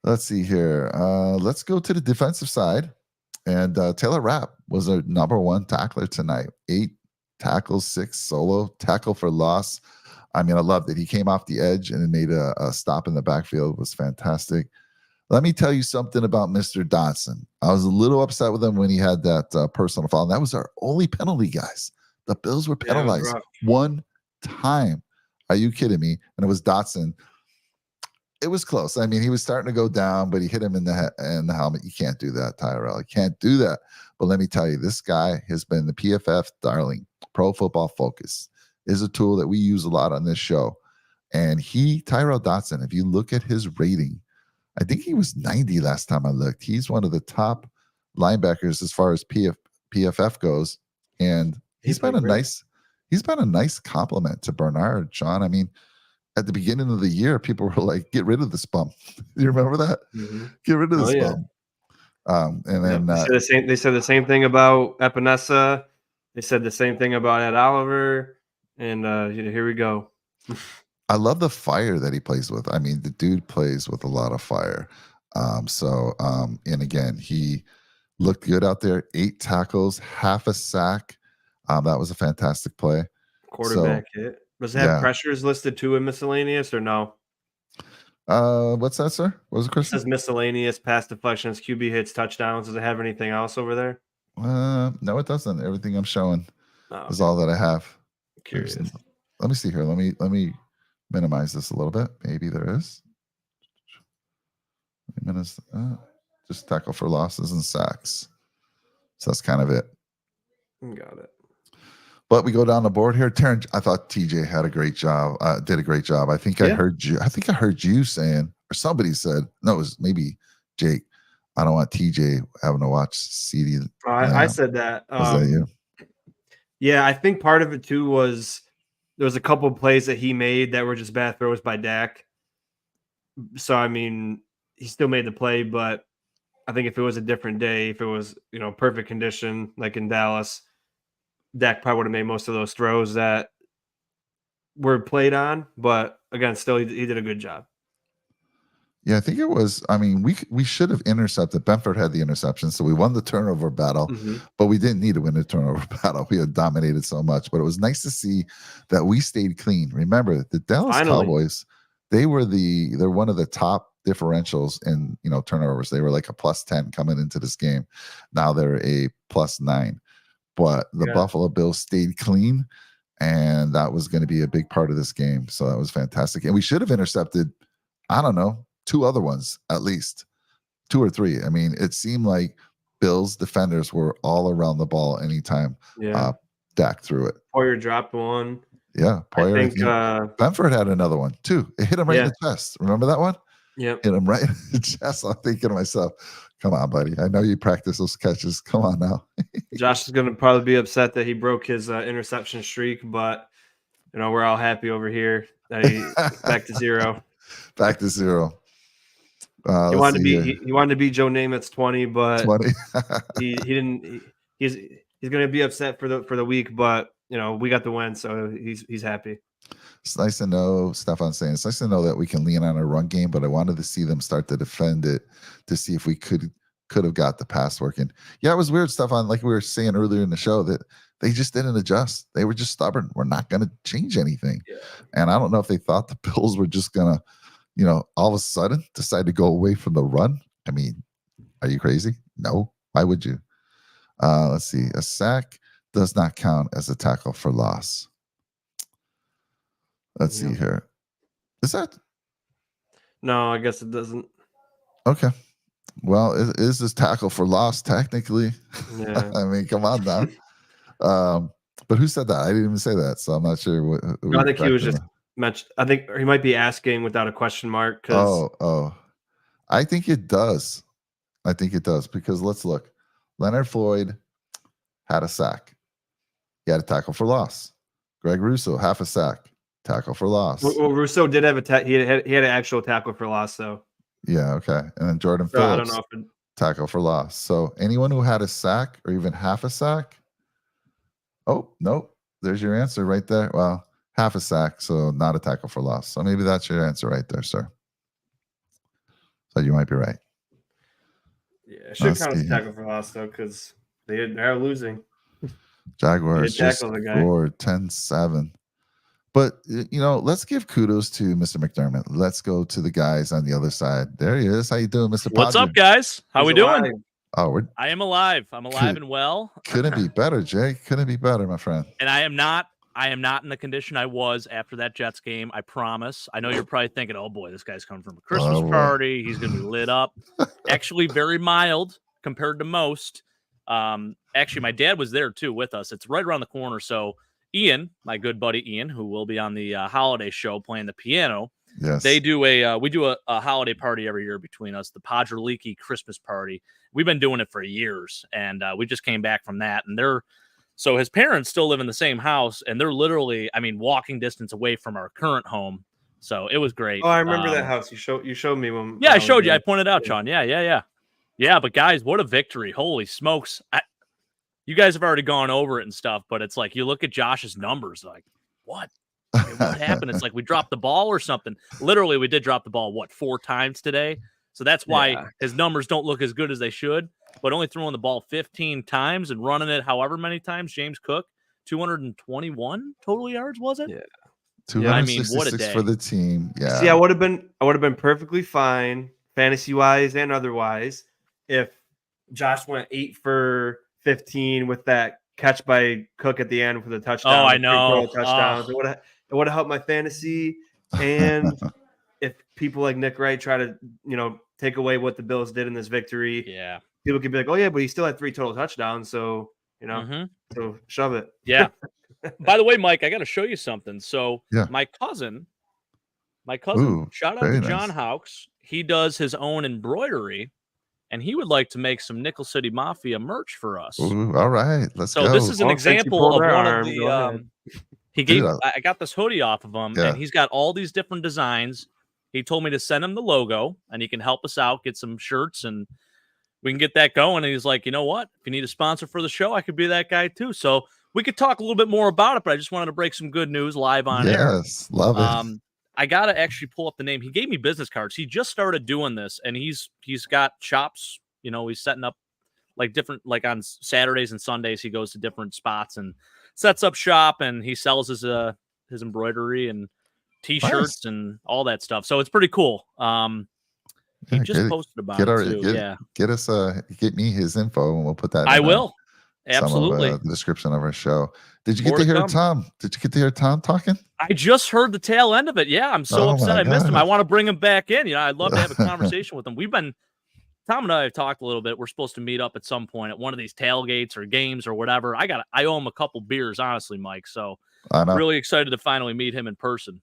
Let's see here. Let's go to the defensive side. And Taylor Rapp was our number 1 tackler tonight. 8 tackles, 6 solo, tackle for loss. I mean, I loved it. He came off the edge and made a stop in the backfield. It was fantastic. Let me tell you something about Mr. Dotson. I was a little upset with him when he had that personal foul. And that was our only penalty, guys. The Bills were penalized 1 time. Are you kidding me? And it was Dotson. It was close. I mean, he was starting to go down, but he hit him in the helmet. You can't do that, Tyrell. You can't do that. But let me tell you, this guy has been the PFF darling. Pro Football Focus is a tool that we use a lot on this show. And Tyrell Dotson, if you look at his rating, I think he was 90 last time I looked. He's one of the top linebackers as far as PFF goes. And he's been a nice compliment to Bernard, John. I mean, at the beginning of the year, people were like, get rid of this bum. You remember that? Mm-hmm. Get rid of this bum. And then they said the same thing about Epinesa. They said the same thing about Ed Oliver. And here we go. I love the fire that he plays with. I mean, the dude plays with a lot of fire. And again, he looked good out there. 8 tackles, half a sack. That was a fantastic play. Quarterback hit. Does it have pressures listed too in miscellaneous or no? What's that, sir? What was it, Chris? It says miscellaneous, pass deflections, QB hits, touchdowns. Does it have anything else over there? No, it doesn't. Everything I'm showing Is all that I have. Curious. Let me see here. Let me minimize this a little bit. Maybe there is. Just tackle for losses and sacks. So that's kind of it. Got it. But we go down the board here. Terrence, I thought TJ had a great job. Did a great job. I think I heard you. I think I heard you saying, or somebody said, no, it was maybe Jake. I don't want TJ having to watch CD. I said that. Was that you? Yeah, I think part of it too was there was a couple of plays that he made that were just bad throws by Dak. So I mean, he still made the play, but I think if it was a different day, if it was perfect condition like in Dallas, Dak probably would have made most of those throws that were played on. But again, still he did a good job. Yeah, I think it was. I mean, we should have intercepted. Benford had the interception, so we won the turnover battle, but we didn't need to win the turnover battle. We had dominated so much, but it was nice to see that we stayed clean. Remember, the Dallas Cowboys, they're one of the top differentials in turnovers. They were like a +10 coming into this game. Now they're a +9. But the Buffalo Bills stayed clean, and that was going to be a big part of this game. So that was fantastic. And we should have intercepted, I don't know, 2 other ones, at least 2 or 3. I mean, it seemed like Bills defenders were all around the ball anytime Dak threw it. Poyer dropped one. Yeah, Poyer. I think Benford had another one too. It hit him right in the chest. Remember that one? Yeah, hit him right in the chest. I'm thinking to myself, come on, buddy. I know you practice those catches. Come on now. Josh is going to probably be upset that he broke his interception streak, but we're all happy over here that he's back to 0. Back to 0. He wanted to be Joe Namath's 20, but 20. he didn't. He's going to be upset for the week, but we got the win, so he's happy. It's nice to know, Stefan's saying, it's nice to know that we can lean on a run game, but I wanted to see them start to defend it to see if we could have got the pass working. Yeah, it was weird, Stefan, like we were saying earlier in the show, that they just didn't adjust. They were just stubborn. We're not going to change anything. Yeah. And I don't know if they thought the Bills were just going to, all of a sudden decide to go away from the run. I mean, are you crazy? No. Why would you? Let's see. A sack does not count as a tackle for loss. Let's see here. Is that? No, I guess it doesn't. Okay. Well, is this tackle for loss technically? Yeah. I mean, come on now. But who said that? I didn't even say that, so I'm not sure. I think he was just mentioned. I think he might be asking without a question mark. Oh, I think it does. Because let's look. Leonard Floyd had a sack. He had a tackle for loss. Greg Russo, half a sack. Tackle for loss. Well, Russo did have he had an actual tackle for loss, though. Yeah, okay. And then Jordan Phillips, I don't know if tackle for loss. So anyone who had a sack or even half a sack. Oh, nope. There's your answer right there. Well, half a sack, so not a tackle for loss. So maybe that's your answer right there, sir. So you might be right. Yeah, it should count as a tackle for loss, though, because they're losing. Jaguars just scored 10-7. But, let's give kudos to Mr. McDermott. Let's go to the guys on the other side. There he is. How you doing, Mr. What's up, guys? How we doing? Oh, I am alive. I'm alive and well. Couldn't be better, Jay. Couldn't be better, my friend. And I am not in the condition I was after that Jets game. I promise. I know you're probably thinking, oh, boy, this guy's coming from a Christmas party. He's going to be lit up. Actually, very mild compared to most. Actually, my dad was there, too, with us. It's right around the corner, so Ian, my good buddy Ian, who will be on the holiday show playing the piano. Yes. They do we do a holiday party every year between us, the Padreliki Christmas party. We've been doing it for years, and we just came back from that. And so his parents still live in the same house, and they're literally, walking distance away from our current home. So it was great. Oh, I remember that house. You showed me when. Yeah, I showed you. I pointed out, Sean. Yeah. But guys, what a victory! Holy smokes! You guys have already gone over it and stuff, but it's like you look at Josh's numbers, like, what? What happened? It's like we dropped the ball or something. Literally, we did drop the ball, 4 times today? So that's why his numbers don't look as good as they should, but only throwing the ball 15 times and running it however many times. James Cook, 221 total yards, was it? Yeah. 266 what a day for the team. Yeah. See, I would have been perfectly fine, fantasy-wise and otherwise, if Josh went 8 for 15 with that catch by Cook at the end for the touchdown. Oh, I the know. touchdowns. It would have helped my fantasy. And if people like Nick Wright try to, take away what the Bills did in this victory, Yeah. people could be like, oh yeah, but he still had 3 total touchdowns. So, so shove it. Yeah. By the way, Mike, I got to show you something. So Yeah. my cousin, Ooh, shout out to very John nice. Hawks. He does his own embroidery, and he would like to make some Nickel City Mafia merch for us. Ooh, all right, let's So go. this is an Well, since you example pulled of our one of arm, go ahead. the. He gave. Dude, I got this hoodie off of him, Yeah. and he's got all these different designs. He told me to send him the logo, and he can help us out, get some shirts, and we can get that going. And he's like, you know what? If you need a sponsor for the show, I could be that guy too. So we could talk a little bit more about it, but I just wanted to break some good news live on air. Yes, love it. I gotta actually pull up the name. He gave me business cards. He just started doing this, and he's got shops. He's setting up like on Saturdays and Sundays. He goes to different spots and sets up shop, and he sells his embroidery and T-shirts and all that stuff. So it's pretty cool. He just posted about it too. Get me his info, and we'll put that. I will. Absolutely. The description of our show. Did you More get to to hear come. Tom? Did you get to hear Tom talking? I just heard the tail end of it. Yeah, I'm so Oh upset my I missed him. God. I want to bring him back in. I'd love to have a conversation with him. Tom and I have talked a little bit. We're supposed to meet up at some point at one of these tailgates or games or whatever. I owe him a couple beers, honestly, Mike. So I know. really excited to finally meet him in person.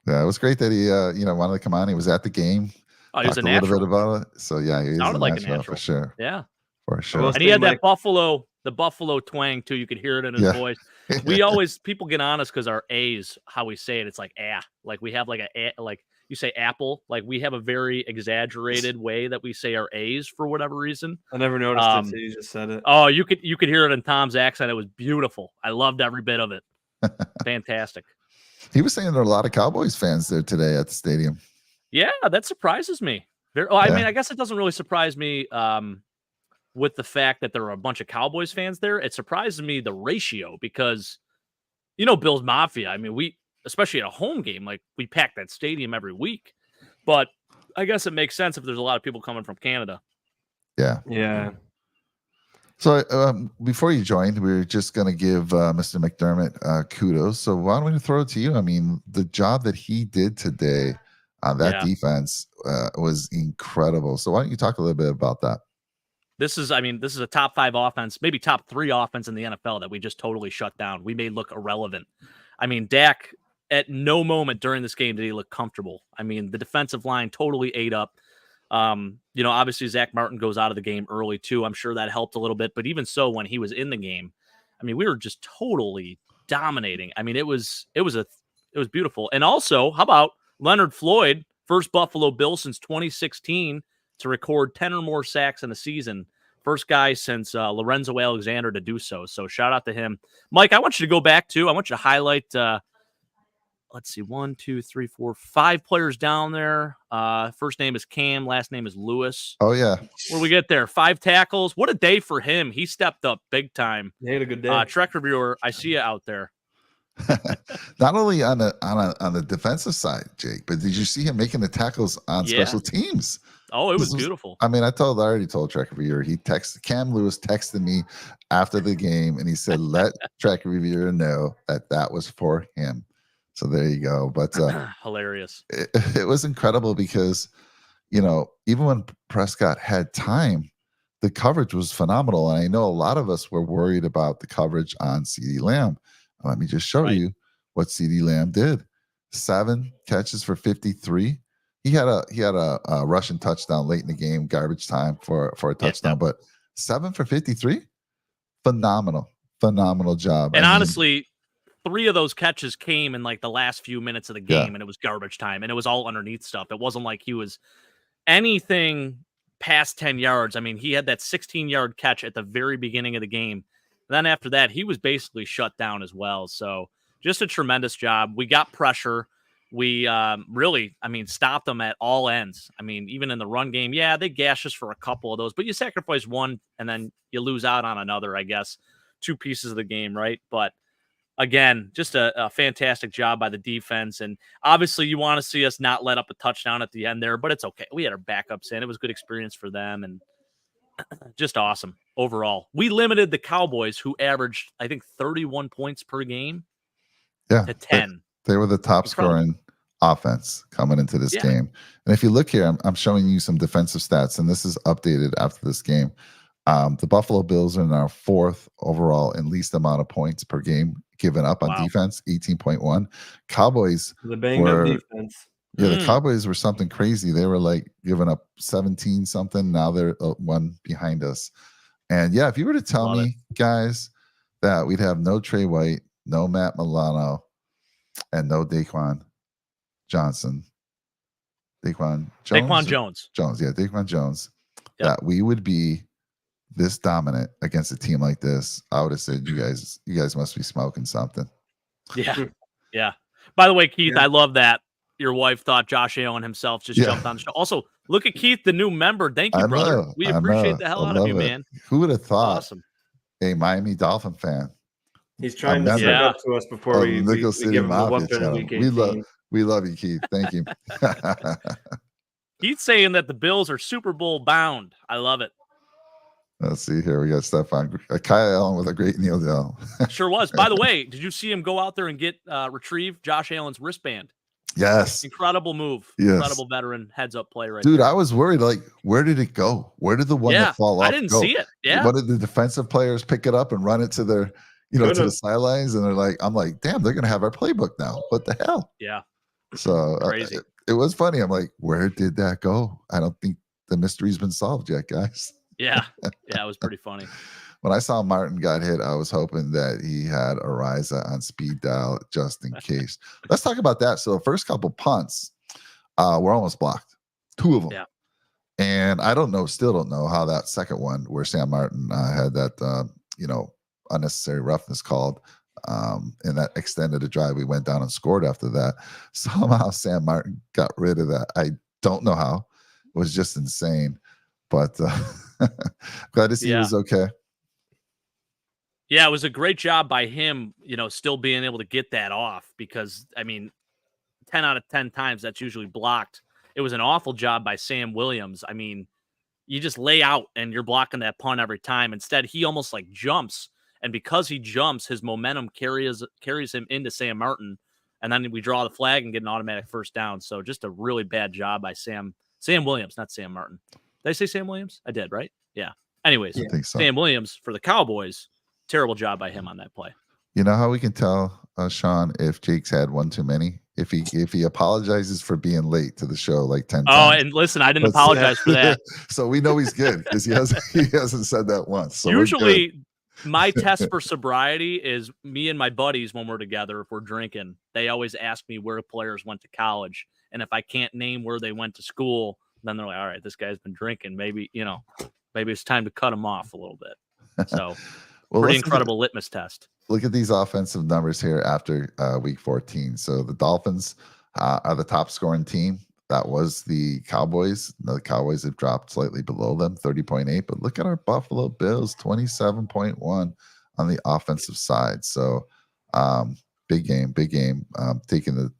Yeah, it was great that he wanted to come on. He was at the game. Oh, he was a Talked little bit natural. about it. So yeah, he Sounded is like a natural natural. for sure. Yeah. For sure. Well, And he had that Mike. the buffalo twang too. You could hear it in his voice. People get on us because our A's, how we say it, it's like like we have like like you say apple, like we have a very exaggerated way that we say our A's for whatever reason. I never noticed it until you just said it. Oh, you could hear it in Tom's accent. It was beautiful. I loved every bit of it. Fantastic. He was saying there are a lot of Cowboys fans there today at the stadium. Yeah, that surprises me. I mean, I guess it doesn't really surprise me with the fact that there are a bunch of Cowboys fans there. It surprises me the ratio because, Bills Mafia. I mean, we, especially at a home game, like we pack that stadium every week. But I guess it makes sense if there's a lot of people coming from Canada. Yeah. Yeah. So before you joined, we were just going to give Mr. McDermott kudos. So why don't we throw it to you? I mean, the job that he did today on that defense was incredible. So why don't you talk a little bit about that? This is a top 5 offense, maybe top 3 offense in the NFL that we just totally shut down. We made look irrelevant. I mean, Dak, at no moment during this game did he look comfortable. I mean, the defensive line totally ate up. Obviously Zach Martin goes out of the game early too. I'm sure that helped a little bit, but even so, when he was in the game, I mean, we were just totally dominating. I mean, it was beautiful. And also, how about Leonard Floyd, first Buffalo Bill since 2016 to record 10 or more sacks in a season. First guy since Lorenzo Alexander to do so. So shout out to him. Mike, I want you to go back too. I want you to highlight, let's see, 1, 2, 3, 4, 5 players down there. First name is Cam. Last name is Lewis. Oh, yeah. Where do we get there? 5 tackles. What a day for him. He stepped up big time. He had a good day. Trek reviewer, I see you out there. Not only on the defensive side, Jake, but did you see him making the tackles on special teams? Oh, it was beautiful. I mean, I already told Trek Reviewer. Cam Lewis texted me after the game, and he said, "Let Trek Reviewer know that was for him." So there you go. But hilarious. It was incredible because, even when Prescott had time, the coverage was phenomenal. And I know a lot of us were worried about the coverage on CeeDee Lamb. Let me just show you what CeeDee Lamb did. 7 catches for 53. He had a rushing touchdown late in the game, garbage time for a touchdown, but 7 for 53, phenomenal job. And honestly, 3 of those catches came in like the last few minutes of the game, and it was garbage time, and it was all underneath stuff. It wasn't like he was anything past 10 yards. I mean, he had that 16-yard catch at the very beginning of the game. And then after that, he was basically shut down as well. So just a tremendous job. We got pressure. We really, stopped them at all ends. I mean, even in the run game, they gashed us for a couple of those, but you sacrifice one and then you lose out on another, I guess. 2 pieces of the game, right? But again, just a fantastic job by the defense. And obviously you want to see us not let up a touchdown at the end there, but it's okay. We had our backups in. It was a good experience for them and just awesome. overall. We limited the Cowboys, who averaged, I think, 31 points per game Yeah, to 10. they were the top Incredible. scoring offense coming into this Yeah. game. And if you look here, I'm showing you some defensive stats, and this is updated after this game. The Buffalo Bills are now 4th overall in least amount of points per game given up on Wow. defense, 18.1. Cowboys The banged up were defense. Yeah, the Mm. Cowboys were something crazy. They were like giving up 17 something. Now they're one behind us. And yeah, if you were to tell Love me, guys, that we'd have no Trey White, no Matt Milano, and no Daquan Johnson, Daquan Jones, yeah, Daquan Jones, Yep. that we would be this dominant against a team like this, I would have said you guys must be smoking something. Yeah. Yeah. By the way, Keith, Yeah. I love that your wife thought Josh Allen himself just Yeah. jumped on the show. Also, look at Keith, the new member. Thank you, I brother. know, We I appreciate know. the hell I out of love you, it. man. Who would have thought Awesome. a Miami Dolphin fan? He's trying to member stick Yeah. up to us before of we Nickel City give him a Mafia whooping in channel. week 18. We love you, Keith. Thank you. Keith's saying that the Bills are Super Bowl bound. I love it. Let's see here. We got Stefan Kyle Allen with a great kneel down. Sure was. By the way, did you see him go out there and get retrieve Josh Allen's wristband? Yes. Incredible move. Yes. Incredible veteran heads up play right Dude, there. I was worried, like, where did it go? Where did the one that fall off I didn't go? see it. Yeah. One of the defensive players pick it up and run it to their, to the Could've. sidelines, and they're like, I'm like, damn, they're gonna have our playbook now. What the hell? Yeah. So Crazy. it was funny. I'm like, where did that go? I don't think the mystery's been solved yet, guys. Yeah. Yeah. It was pretty funny. When I saw Martin got hit, I was hoping that he had Ariza on speed dial just in case. Let's talk about that. So the first couple punts were almost blocked. 2 of them. Yeah. And I still don't know how that second one where Sam Martin had that, unnecessary roughness called, and that extended a drive. We went down and scored after that. Somehow Sam Martin got rid of that. I don't know how. It was just insane. But glad to see he was okay. Yeah, it was a great job by him, still being able to get that off because, 10 out of 10 times that's usually blocked. It was an awful job by Sam Williams. You just lay out and you're blocking that punt every time. Instead, he almost like jumps. And because he jumps, his momentum carries him into Sam Martin. And then we draw the flag and get an automatic first down. So just a really bad job by Sam Williams, not Sam Martin. Did I say Sam Williams? I did, right? Yeah. Anyways, I think so. Sam Williams for the Cowboys. Terrible job by him on that play. You know how we can tell, Sean, if Jake's had one too many? If he apologizes for being late to the show like 10 times. Oh, and listen, I didn't apologize for that. So we know he's good because he hasn't said that once. So usually my test for sobriety is me and my buddies when we're together, if we're drinking, they always ask me where players went to college. And if I can't name where they went to school, then they're like, all right, this guy's been drinking. Maybe it's time to cut him off a little bit. So pretty incredible litmus test. Look at these offensive numbers here after week 14. So the Dolphins are the top scoring team. That was the Cowboys. The Cowboys have dropped slightly below them, 30.8. But look at our Buffalo Bills, 27.1 on the offensive side. So big game. Taking the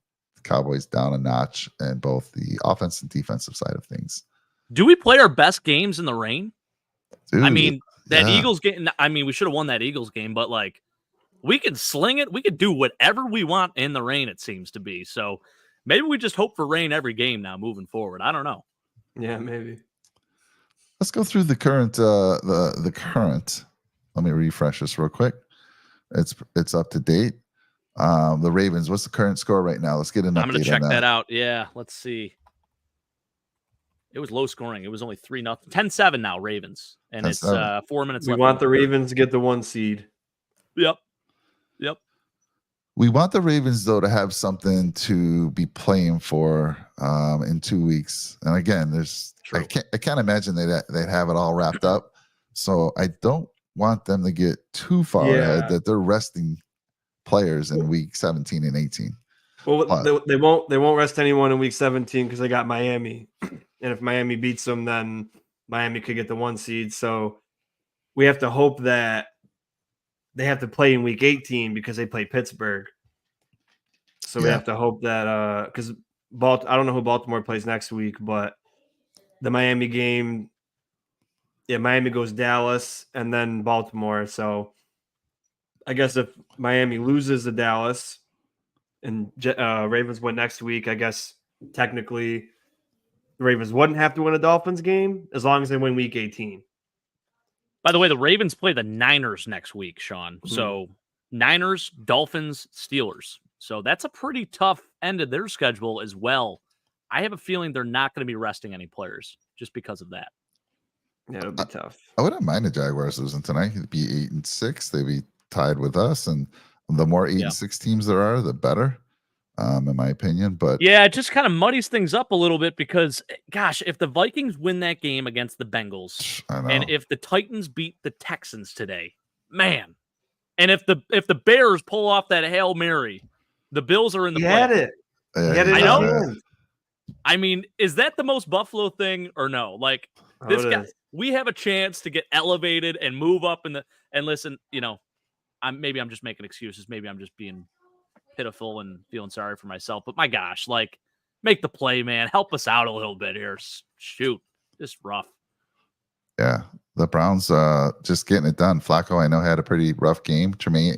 Cowboys down a notch in both the offense and defensive side of things. Do we play our best games in the rain? Dude, that Eagles game, we should have won that Eagles game, but like we can sling it. We could do whatever we want in the rain, it seems to be. So maybe we just hope for rain every game now moving forward. I don't know. Yeah, maybe. Let's go through the current, the current. Let me refresh this real quick. It's up to date. The Ravens, what's the current score right now? Let's get an update. I'm going to check that out. Yeah, let's see. It was low scoring. It was only 3-0. 10-7 now, Ravens. And 10-7. It's 4 minutes left. We left. want the Ravens to get the 1 seed. Yep. We want the Ravens, though, to have something to be playing for in 2 weeks. And again, I can't imagine they'd have it all wrapped up. So I don't want them to get too far ahead that they're resting players in week 17 and 18. Well, they won't rest anyone in week 17 because they got Miami. And if Miami beats them, then Miami could get the 1 seed. So we have to hope that they have to play in week 18 because they play Pittsburgh. So we have to hope that because I don't know who Baltimore plays next week, but the Miami game, Miami goes Dallas and then Baltimore. So I guess if Miami loses to Dallas and Ravens win next week, I guess technically the Ravens wouldn't have to win a Dolphins game as long as they win week 18. By the way, the Ravens play the Niners next week, Sean. So Niners, Dolphins, Steelers. So that's a pretty tough end of their schedule as well. I have a feeling they're not going to be resting any players just because of that. Yeah, it'll be tough. I wouldn't mind the Jaguars losing tonight. It'd be 8-6. They'd be tied with us, and the more 8-6 teams there are, the better, in my opinion. But yeah, it just kind of muddies things up a little bit because, gosh, if the Vikings win that game against the Bengals, and if the Titans beat the Texans today, man, and if the Bears pull off that Hail Mary, the Bills are in the playoffs. I know. I mean, is that the most Buffalo thing or no? Like this guy, we have a chance to get elevated and move up and listen, you know, maybe I'm just making excuses. Maybe I'm just being pitiful and feeling sorry for myself. But my gosh, like, make the play, man. Help us out a little bit here. Shoot, just rough. Yeah, the Browns just getting it done. Flacco, I know, had a pretty rough game. Tremaine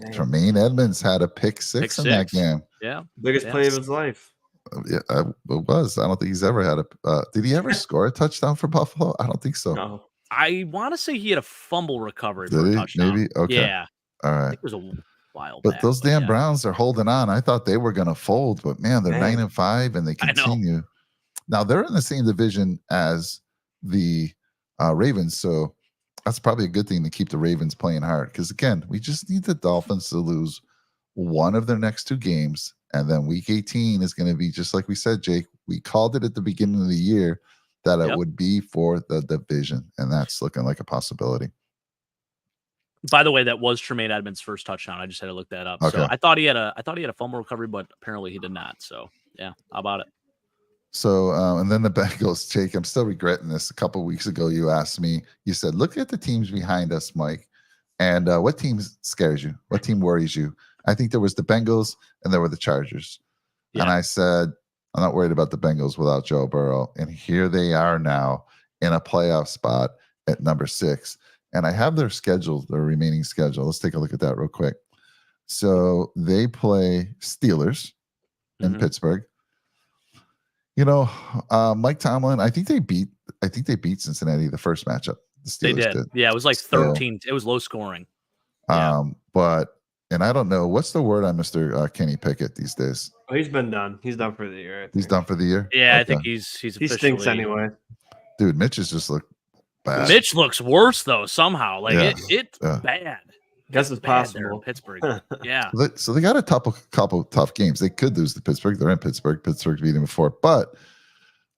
Edmonds had a pick six in that game. Yeah, biggest play of his life. Yeah, it was. I don't think he's ever had a. Did he ever score a touchdown for Buffalo? I don't think so. No. I want to say he had a fumble recovery for Did a he? touchdown. Maybe. Okay. Yeah. All right. I think it was a while but back. Those damn Browns are holding on. I thought they were going to fold, but man, they're 9-5 and they continue. Now they're in the same division as the Ravens, so that's probably a good thing to keep the Ravens playing hard. Because again, we just need the Dolphins to lose one of their next two games. And then week 18 is going to be just like we said, Jake. We called it at the beginning of the year that it would be for the division, and that's looking like a possibility. By the way, that was Tremaine Edmonds' first touchdown. I just had to look that up. Okay. So I thought he had a fumble recovery, but apparently he did not. So yeah, how about it? So and then the Bengals, Jake. I'm still regretting this. A couple of weeks ago, you asked me. You said, "Look at the teams behind us, Mike, and what team scares you? What team worries you?" I think there was the Bengals and there were the Chargers. Yeah. And I said, I'm not worried about the Bengals without Joe Burrow. And here they are now in a playoff spot at number 6. And I have their schedule, their remaining schedule. Let's take a look at that real quick. So they play Steelers in Pittsburgh. You know, Mike Tomlin, I think they beat Cincinnati the first matchup. The Steelers they did. Yeah, it was like 13. It was low scoring. And I don't know, what's the word on Mr. Kenny Pickett these days? Oh, he's been done. He's done for the year. He's done for the year? Yeah, okay. I think he's he stinks anyway. Dude, Mitch has just looked bad. Mitch looks worse though somehow. Like it's bad. I guess it's possible. Pittsburgh. Yeah. So they got a couple tough games. They could lose to Pittsburgh. They're in Pittsburgh. Pittsburgh beat them before, but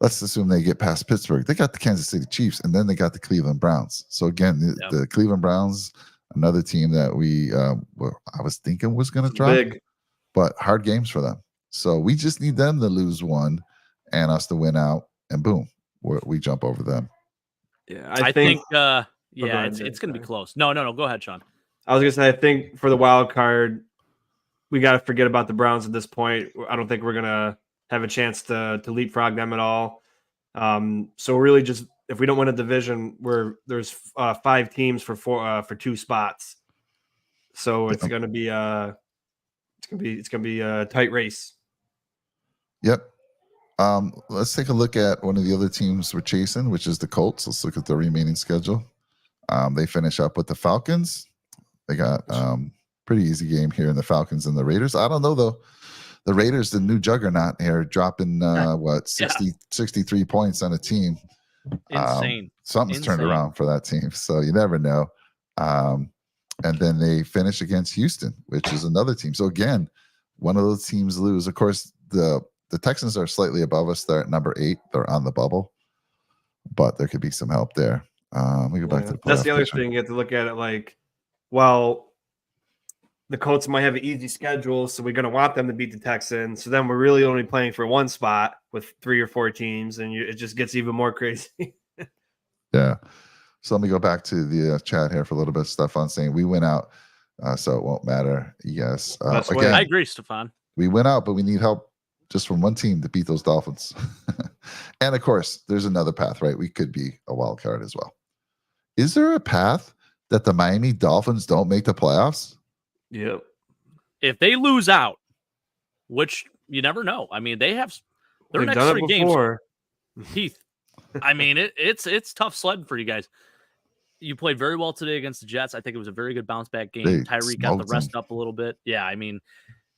let's assume they get past Pittsburgh. They got the Kansas City Chiefs, and then they got the Cleveland Browns. So again, the Cleveland Browns, another team that I was thinking was going to drop, but hard games for them. So we just need them to lose one and us to win out, and boom, we jump over them. Yeah, I think it's going to be close. No. Go ahead, Sean. I was going to say, I think for the wild card, we got to forget about the Browns at this point. I don't think we're going to have a chance to leapfrog them at all. So really just, if we don't win a division, there's 5 teams for 2 spots. So it's going to be a tight race. Yep. Let's take a look at one of the other teams we're chasing, which is the Colts. Let's look at the remaining schedule. They finish up with the Falcons. They got pretty easy game here in the Falcons and the Raiders. I don't know though. The Raiders, the new juggernaut here, dropping 63 points on a team. Insane. Something's turned around for that team, so you never know. And then they finish against Houston, which is another team. So again, one of those teams lose. Of course, the Texans are slightly above us. They're at number 8. They're on the bubble, but there could be some help there. We go back to the playoff. That's the other thing. You have to look at it like, well, the Colts might have an easy schedule, so we're going to want them to beat the Texans. So then we're really only playing for one spot with 3 or 4 teams, and it just gets even more crazy. Yeah. So let me go back to the chat here for a little bit. Stefan saying we went out, so it won't matter. Yes. Again, I agree, Stefan. We went out, but we need help just from one team to beat those Dolphins. And of course, there's another path, right? We could be a wild card as well. Is there a path that the Miami Dolphins don't make the playoffs? Yep. If they lose out, which you never know. I mean, they have their They've next done 3 it games. before. Heath, I mean, it's tough sledding for you guys. You played very well today against the Jets. I think it was a very good bounce back game. They Tyreek got the smoked rest them. up a little bit. Yeah, I mean,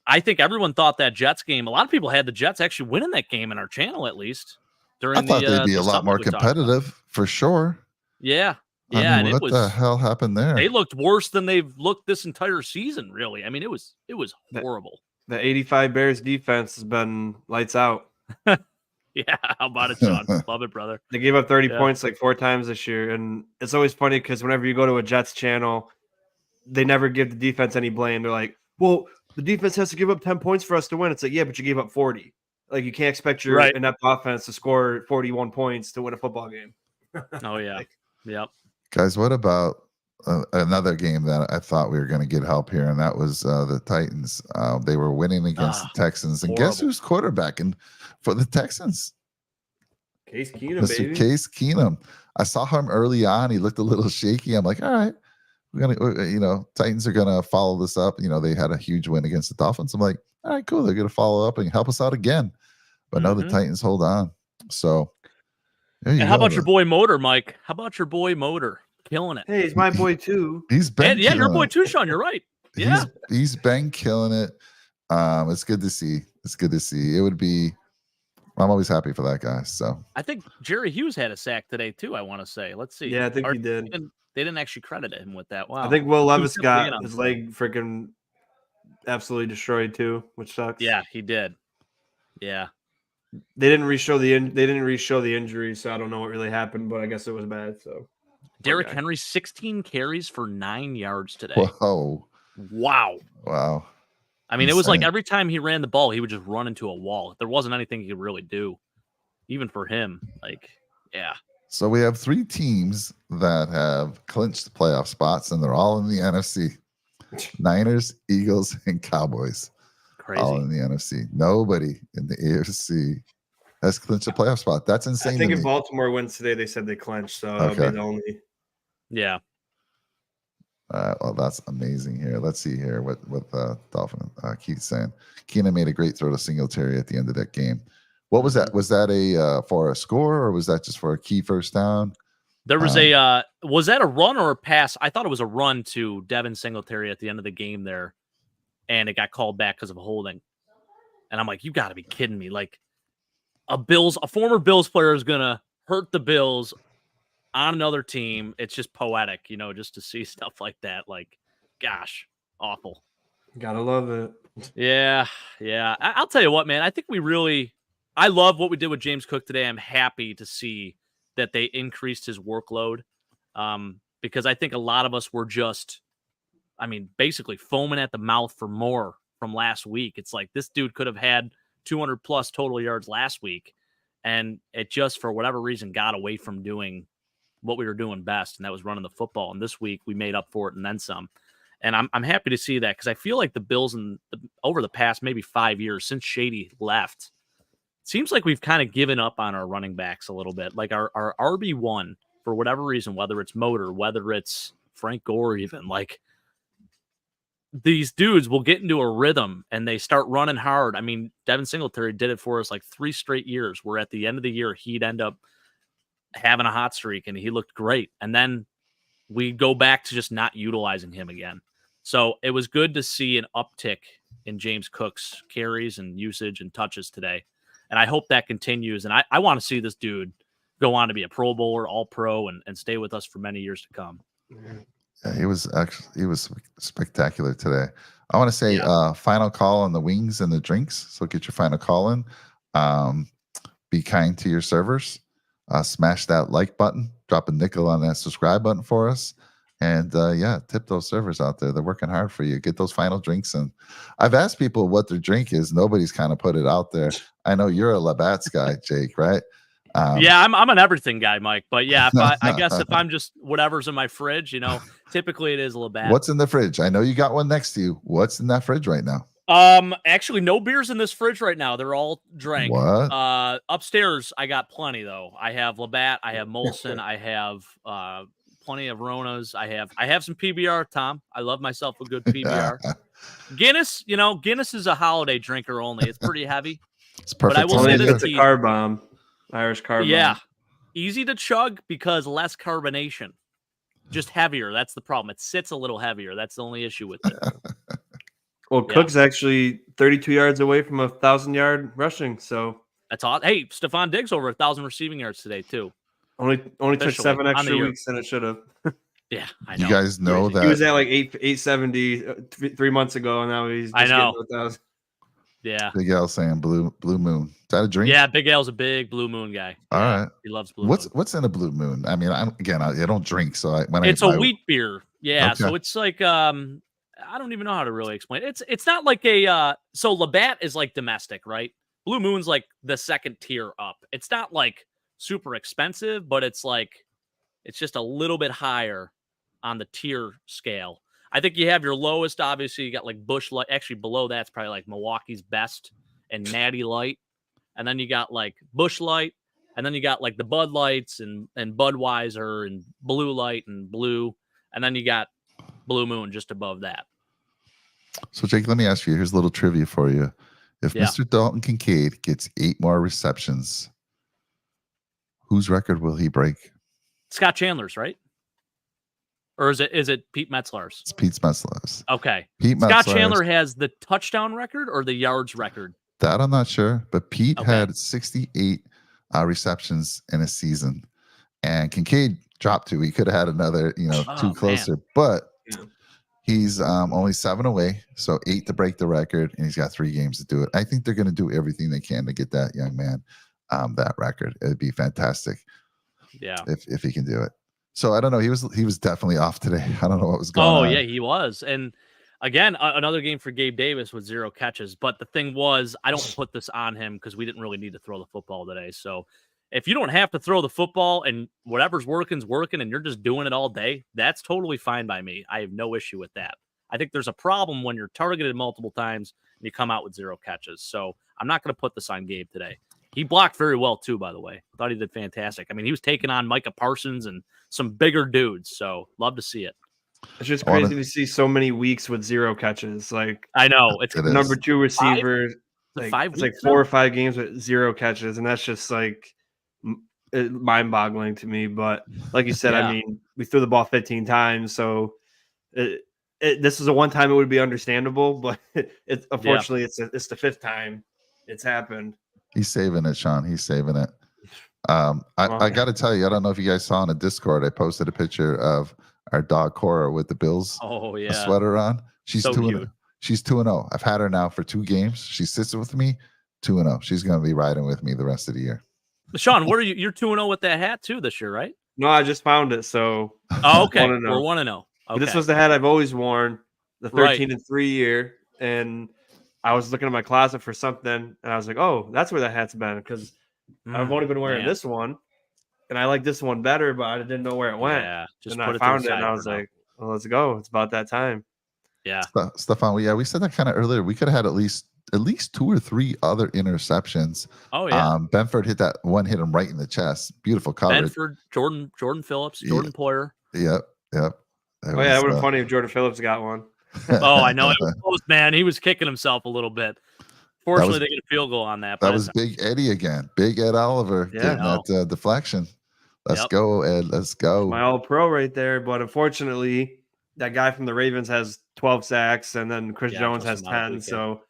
I think everyone thought that Jets game. A lot of people had the Jets actually winning that game in our channel, at least during I thought they'd be the a lot Sunday more we talked about. competitive for sure. Yeah, I yeah, mean, and what the hell happened there? they looked worse than they've looked this entire season. Really, I mean, it was That- horrible. The 85 Bears defense has been lights out. Yeah, how about it, Sean? Love it, brother. They gave up 30 Yeah. points like 4 times this year. And it's always funny because whenever you go to a Jets channel, they never give the defense any blame. They're like, well, the defense has to give up 10 points for us to win. It's like, yeah, but you gave up 40. Like, you can't expect your Right. inept offense to score 41 points to win a football game. Oh yeah, Like, yep. Guys, what about another game that I thought we were going to get help here, and that was the Titans. They were winning against the Texans, and guess horrible. who's quarterbacking for the Texans? Case Keenum, Mr. baby. Case Keenum. I saw him early on. He looked a little shaky. I'm like, all right, Titans are gonna follow this up. They had a huge win against the Dolphins. I'm like, all right, cool. They're gonna follow up and help us out again. But no, the Mhm. Titans hold on. So there you And go. how about your boy Motor, Mike? How about your boy Motor? Killing it. Hey, he's my boy, too. He's been And, yeah, your killing boy it. too, Sean. You're right. Yeah. He's been killing it. It's good to see. It's good to see. I'm always happy for that guy. So I think Jerry Hughes had a sack today too. I want to say. Let's see. Yeah, I think Or he did. They didn't actually credit him with that. Wow. I think Will Levis Who's definitely in got on his it. leg freaking absolutely destroyed, too, which sucks. Yeah, he did. Yeah. They didn't re-show the injury, so I don't know what really happened, but I guess it was bad. So Derrick guy. Henry, 16 carries for 9 yards today. whoa, Wow. wow. I mean, it was like Insane. every time he ran the ball, he would just run into a wall. There wasn't anything he could really do, even for him. Like, yeah. So we have 3 teams that have clinched playoff spots, and they're all in the NFC. Niners, Eagles, and Cowboys. Crazy. All in the NFC. Nobody in the AFC has clinched a playoff spot. That's insane. I think to if me. Baltimore wins today, they said they clinched, so that'll be Okay. the only. Yeah. Well, that's amazing here. Let's see here what Dolphin Keith's saying. Keenan made a great throw to Singletary at the end of that game. What was that? Was that for a score, or was that just for a key first down? There was was that a run or a pass? I thought it was a run to Devin Singletary at the end of the game there, and it got called back because of a holding. And I'm like, you got to be kidding me! Like a former Bills player is gonna hurt the Bills on another team. It's just poetic, just to see stuff like that. Like, gosh, awful. Gotta love it. Yeah. I'll tell you what, man. I think I love what we did with James Cook today. I'm happy to see that they increased his workload, because I think a lot of us were just, basically foaming at the mouth for more from last week. It's like this dude could have had 200 plus total yards last week, and it just, for whatever reason, got away from doing what we were doing best, and that was running the football. And this week we made up for it and then some. And I'm happy to see that, because I feel like the Bills over the past maybe 5 years since Shady left, seems like we've kind of given up on our running backs a little bit. Like our RB1, for whatever reason, whether it's Motor, whether it's Frank Gore, even, like, these dudes will get into a rhythm and they start running hard. I mean, Devin Singletary did it for us like 3 straight years, where at the end of the year, he'd end up having a hot streak and he looked great. And then we go back to just not utilizing him again. So it was good to see an uptick in James Cook's carries and usage and touches today. And I hope that continues. And I want to see this dude go on to be a Pro Bowler, All Pro, and stay with us for many years to come. Yeah, he was spectacular today. I want to say final call on the wings and the drinks. So get your final call in. Be kind to your servers. Smash that like button. Drop a nickel on that subscribe button for us. And tip those servers out there. They're working hard for you. Get those final drinks in. I've asked people what their drink is. Nobody's kind of put it out there. I know you're a Labatt's guy, Jake, right? I'm an everything guy, Mike. But yeah, I guess if I'm just whatever's in my fridge, typically it is a Labatt. What's in the fridge? I know you got one next to you. What's in that fridge right now? Actually, no beers in this fridge right now. They're all drank. What? Upstairs, I got plenty though. I have Labatt, I have Molson, I have plenty of Ronas. I have some PBR, Tom. I love myself a good PBR. Guinness, Guinness is a holiday drinker only. It's pretty heavy. It's perfect. But I will Only say if this, it's a T, carb bomb, Irish carb yeah, bomb. easy to chug because less carbonation. Just heavier. That's the problem. It sits a little heavier. That's the only issue with it. Well, Cook's actually 32 yards away from 1,000-yard rushing, so that's all. Hey, Stephon Diggs over 1,000 receiving yards today too. only took Officially, 7 on the extra year. weeks than it should have. Yeah, I know. You guys know that He was at like 870 3 months ago, and now he's just I know. getting 1,000. Yeah. Big L saying blue moon. Is that a drink? Yeah, Big Al's a big blue moon guy. All Yeah, right. he loves blue moon. What's in a blue moon? I mean, I don't drink, so It's a wheat beer. Yeah, Okay. so it's like I don't even know how to really explain it. It's not like a so Labatt is like domestic, right? Blue Moon's like the second tier up. It's not like super expensive, but it's just a little bit higher on the tier scale. I think you have your lowest, obviously, you got like Busch Light. Actually, below that's probably like Milwaukee's Best and Natty Light. And then you got like Busch Light. And then you got like the Bud Lights and Budweiser and Blue Light and Blue. And then you got Blue Moon just above that. So, Jake, let me ask you. Here's a little trivia for you. If Mr. Dalton Kincaid gets 8 more receptions, whose record will he break? Scott Chandler's, right? Or is it Pete Metzler's? It's Pete Metzler's. Okay. Scott Scott Chandler has the touchdown record or the yards record? That I'm not sure, but Pete Okay. had 68 receptions in a season, and Kincaid dropped 2. He could have had another, 2 closer, but he's only 7 away, so 8 to break the record, and he's got 3 games to do it. I think they're going to do everything they can to get that young man that record. It'd be fantastic, if he can do it. So I don't know. He was definitely off today. I don't know what was going on. Oh yeah, he was. And again, another game for Gabe Davis with 0 catches. But the thing was, I don't put this on him because we didn't really need to throw the football today. So if you don't have to throw the football and whatever's working, and you're just doing it all day, that's totally fine by me. I have no issue with that. I think there's a problem when you're targeted multiple times and you come out with 0 catches. So I'm not going to put this on Gabe today. He blocked very well, too, by the way. Thought he did fantastic. I mean, he was taking on Micah Parsons and some bigger dudes, so love to see it. It's just crazy to see so many weeks with 0 catches. Like, I know. It's number 2 receiver. It's like 4 or 5 games with 0 catches, and that's just like mind-boggling to me. But like you said, I mean, we threw the ball 15 times, so this is a one time it would be understandable, but unfortunately it's the 5th time it's happened. He's saving it, Sean. He's saving it. I got to tell you, I don't know if you guys saw in a Discord, I posted a picture of our dog Cora with the Bills sweater on. She's so 2-0. She's 2-0. I've had her now for 2 games. She sits with me, 2-0. She's going to be riding with me the rest of the year. Sean, what are you? You're 2-0 with that hat too this year, right? No, I just found it. So okay, we're 1-0. Okay. This was the hat I've always worn, the 13-3 year, and I was looking in my closet for something, and I was like, "Oh, that's where that hat's been." Because I've only been wearing this one, and I like this one better, but I didn't know where it went. Yeah, just and put I found it, to the and side I was for now. like, "Well, let's go. It's about that time." Yeah, Stefan. We said that kind of earlier. We could have had at least 2 or 3 other interceptions. Oh yeah. Benford hit that one, hit him right in the chest. Beautiful coverage. Benford, Jordan Phillips, Jordan Poyer. Yep. That would have been funny if Jordan Phillips got one. Oh, I know. It was close, man. He was kicking himself a little bit. Fortunately, they get a field goal on that. That was Big Eddie again. Big Ed Oliver getting that deflection. Let's go, Ed. Let's go. My all-pro right there. But unfortunately, that guy from the Ravens has 12 sacks, and then Chris Jones has 10. So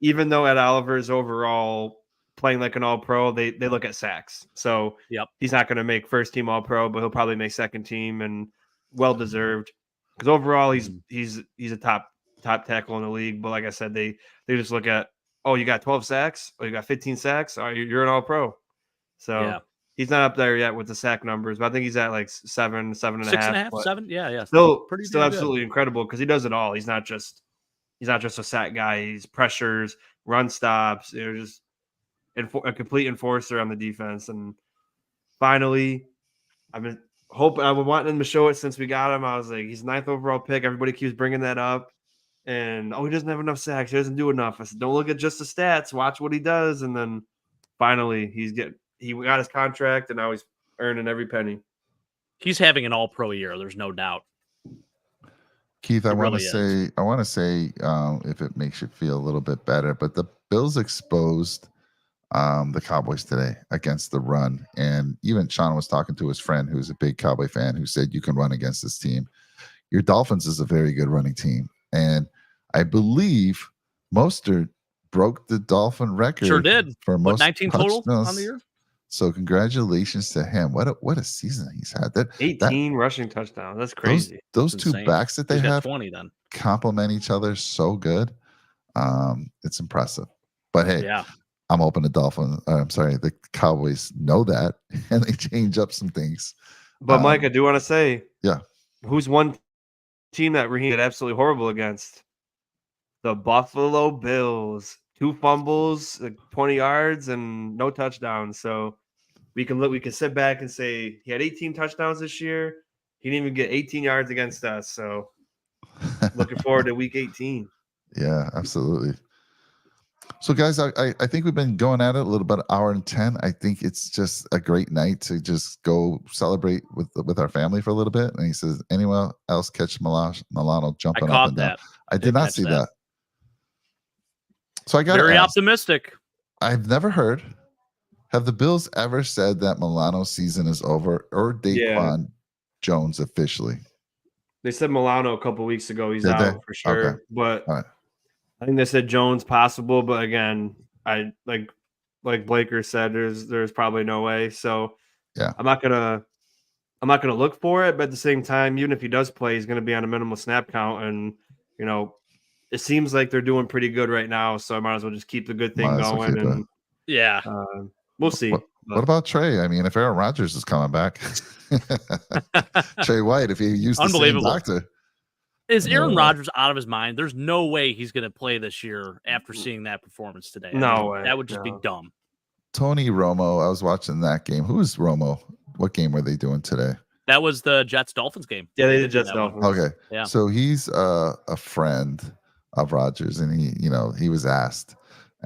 even though Ed Oliver is overall playing like an all-pro, they look at sacks. So he's not going to make first-team all-pro, but he'll probably make second-team, and well-deserved. Because overall, he's a top tackle in the league. But like I said, they just look at, oh, you got 12 sacks? Oh, you got 15 sacks? Oh, you're an all-pro. So he's not up there yet with the sack numbers, but I think he's at like 7.5. 6.5, 7. Yeah. Still absolutely incredible because he does it all. He's not just a sack guy. He's pressures, run stops. Just a complete enforcer on the defense. And finally, I've been wanting him to show it since we got him. I was like, he's 9th overall pick. Everybody keeps bringing that up. And, he doesn't have enough sacks. He doesn't do enough. I said, don't look at just the stats. Watch what he does. And then finally, he got his contract, and now he's earning every penny. He's having an all-pro year. There's no doubt. Keith, I It want really to say, if it makes you feel a little bit better, but the Bills exposed the Cowboys today against the run, and even Sean was talking to his friend who's a big Cowboy fan who said you can run against this team. Your Dolphins is a very good running team, and I believe Mostert broke the Dolphin record. Sure did. For What, most 19 total touchdowns on the year? So congratulations to him. What a season he's had. 18 rushing touchdowns. That's crazy. Those It's two insane. backs that they He's got have 20 then. complement each other so good. It's impressive. But hey, Yeah. I'm hoping the Cowboys know that and they change up some things. But Mike, I do want to say, yeah, who's one team that Raheem did absolutely horrible against? The Buffalo Bills. 2 fumbles, 20 yards, and no touchdowns. So we can sit back and say he had 18 touchdowns this year. He didn't even get 18 yards against us. So looking forward to week 18. Yeah, absolutely. So guys, I think we've been going at it a little bit, hour and 10. I think it's just a great night to just go celebrate with our family for a little bit. And he says, anyone else catch Milano jumping up and down? I did not see that. So I got very optimistic. I've never heard. Have the Bills ever said that Milano's season is over, or Daquan Jones officially? They said Milano a couple weeks ago. He's out for sure. Okay. But I think they said Jones possible. But again, I like Blaker said, there's probably no way. So yeah, I'm not gonna look for it. But at the same time, even if he does play, he's gonna be on a minimal snap count, and it seems like they're doing pretty good right now, so I might as well just keep the good thing going. And we'll see. What about Trey? I mean, if Aaron Rodgers is coming back, Trey White, if he used the same doctor. Is Aaron Rodgers out of his mind? There's no way he's going to play this year after seeing that performance today. No way. That would just be dumb. Tony Romo, I was watching that game. Who is Romo? What game were they doing today? That was the Jets-Dolphins game. Yeah, they did Jets-Dolphins. Okay. Yeah. So he's a friend of Rodgers, and he was asked,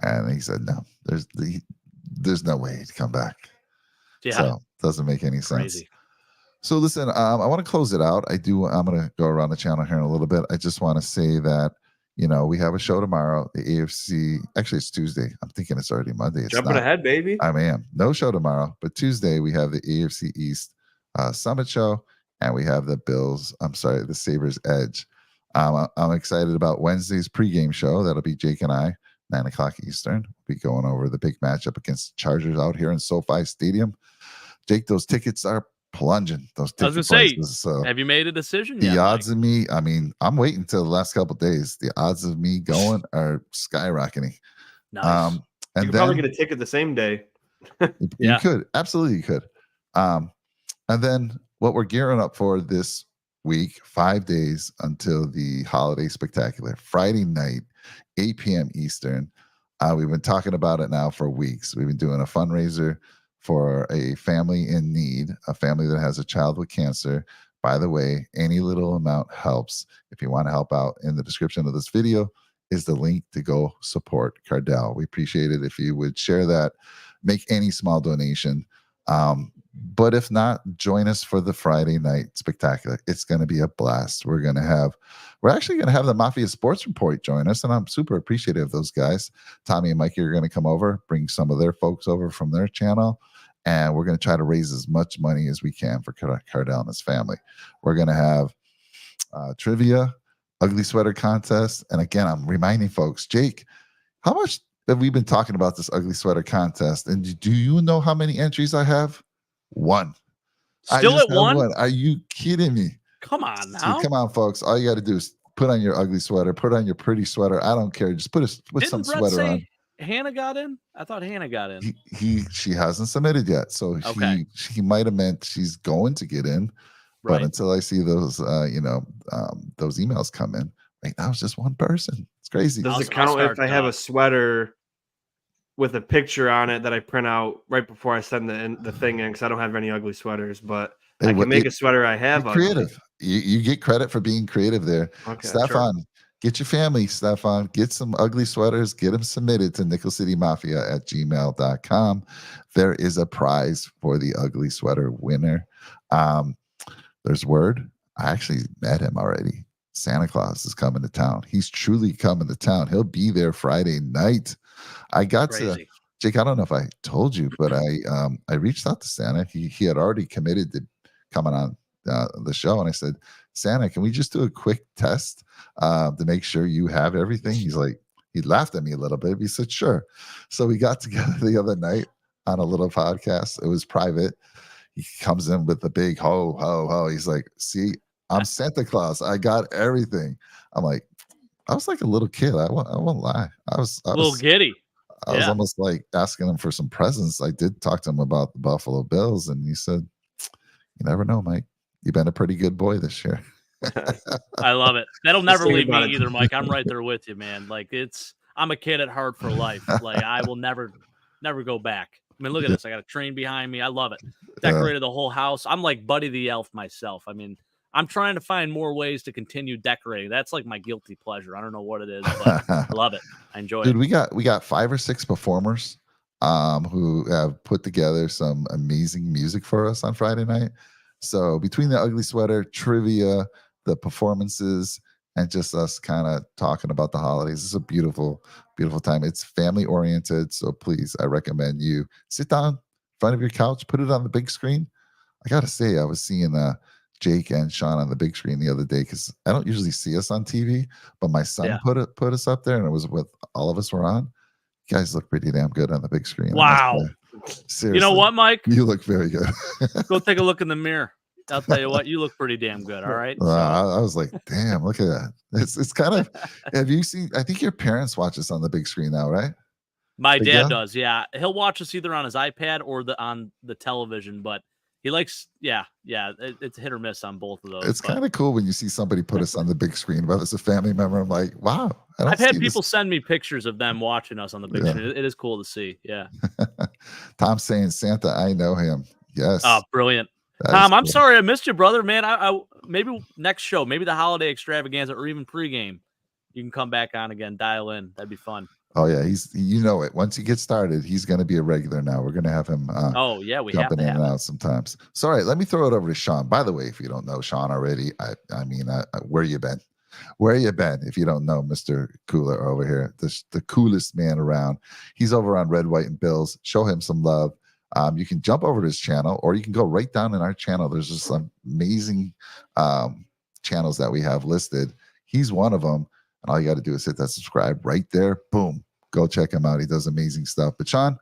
and he said, no, there's no way he'd come back. Yeah. So doesn't make any sense. Crazy. So listen, I want to close it out. I'm going to go around the channel here in a little bit. I just want to say that, we have a show tomorrow. The AFC, actually it's Tuesday. I'm thinking it's already Monday. It's Jumping ahead, baby. I am. No show tomorrow, but Tuesday we have the AFC East Summit show, and we have the Sabres Edge. I'm excited about Wednesday's pregame show. That'll be Jake and I, 9:00 Eastern. We'll be going over the big matchup against the Chargers out here in SoFi Stadium. Jake, those tickets are plunging. Those ticket prices. So have you made a decision the yet, odds of me, I mean, I'm waiting till the last couple of days. The odds of me going are skyrocketing. Nice. And you could probably get a ticket the same day. You could. Absolutely you could. And then what we're gearing up for this week, 5 days until the holiday spectacular, Friday night, 8 p.m. Eastern. We've been talking about it now for weeks. We've been doing a fundraiser for a family in need, a family that has a child with cancer. By the way, any little amount helps. If you want to help out, in the description of this video is the link to go support Cardell. We appreciate it if you would share that, make any small donation. But if not, join us for the Friday night spectacular. It's going to be a blast. We're actually going to have the Mafia Sports Report join us, and I'm super appreciative of those guys. Tommy and Mikey are going to come over, bring some of their folks over from their channel, and we're going to try to raise as much money as we can for Cardell and his family. We're going to have trivia, ugly sweater contest, and again, I'm reminding folks, Jake, how much have we been talking about this ugly sweater contest? And do you know how many entries I have? 1. Still at 1? Are you kidding me? Come on now. Come on, folks. All you got to do is put on your ugly sweater, put on your pretty sweater. I don't care. Just put some sweater on. Hannah got in? I thought Hannah got in. She hasn't submitted yet. So he might have meant she's going to get in. But until I see those those emails come in, right now it's just one person. It's crazy. Does it count if I have a sweater with a picture on it that I print out right before I send the thing in, because I don't have any ugly sweaters, but I can make a sweater I have. Creative. You get credit for being creative there. Okay, Stefan, get your family, Stefan. Get some ugly sweaters. Get them submitted to nickelcitymafia@gmail.com. There is a prize for the ugly sweater winner. there's word. I actually met him already. Santa Claus is coming to town. He's truly coming to town. He'll be there Friday night. I got to Crazy. Jake. I don't know if I told you, but I reached out to Santa. He had already committed to coming on the show, and I said, Santa, can we just do a quick test to make sure you have everything? He's like, he laughed at me a little bit. He said, sure. So we got together the other night on a little podcast. It was private. He comes in with the big ho, ho, ho. He's like, see, I'm Santa Claus. I got everything. I'm like, I was like a little kid. I won't lie. I was A little giddy. I was almost like asking him for some presents. I did talk to him about the Buffalo Bills, and he said, you never know, Mike. You've been a pretty good boy this year. I love it. That'll never think leave me about it. either, Mike. I'm right there with you, man. Like I'm a kid at heart for life. Like I will never go back. I mean, look at this. I got a train behind me. I love it. Decorated the whole house. I'm like Buddy the Elf myself. I mean, I'm trying to find more ways to continue decorating. That's like my guilty pleasure. I don't know what it is, but I love it. I enjoy it. Dude, we got 5 or 6 performers who have put together some amazing music for us on Friday night. So between the ugly sweater, trivia, the performances, and just us kind of talking about the holidays, it's a beautiful, beautiful time. It's family oriented. So please, I recommend you sit down in front of your couch, put it on the big screen. I got to say, I was seeing Jake and Sean on the big screen the other day because I don't usually see us on TV, but my son put us up there, and it was with all of us were on. You guys look pretty damn good on the big screen. Wow. Seriously. You know what, Mike? You look very good. Go take a look in the mirror. I'll tell you what, you look pretty damn good. All right. So, I was like, damn, look at that. It's kind of, have you seen, I think your parents watch us on the big screen now, right? my dad does. Yeah. He'll watch us either on his iPad or on the television, but he likes, it's hit or miss on both of those. It's kind of cool when you see somebody put us on the big screen, but as a family member, I'm like, wow. I've had people send me pictures of them watching us on the big screen. It is cool to see. Yeah. Tom's saying, Santa, I know him. Yes. Oh, brilliant. Tom, I'm sorry I missed you, brother, man. I maybe next show, maybe the holiday extravaganza or even pregame, you can come back on again, dial in. That'd be fun. Oh yeah, you know it. Once he gets started, he's going to be a regular now. We're going to have him. We jumping in and out sometimes. So, all right, let me throw it over to Sean. By the way, if you don't know Sean already, I mean, where you been? Where you been? If you don't know Mr. Cooler over here, the coolest man around. He's over on Red, White, and Bills. Show him some love. You can jump over to his channel, or you can go right down in our channel. There's just some amazing channels that we have listed. He's one of them. And all you got to do is hit that subscribe right there. Boom. Go check him out. He does amazing stuff. But Sean,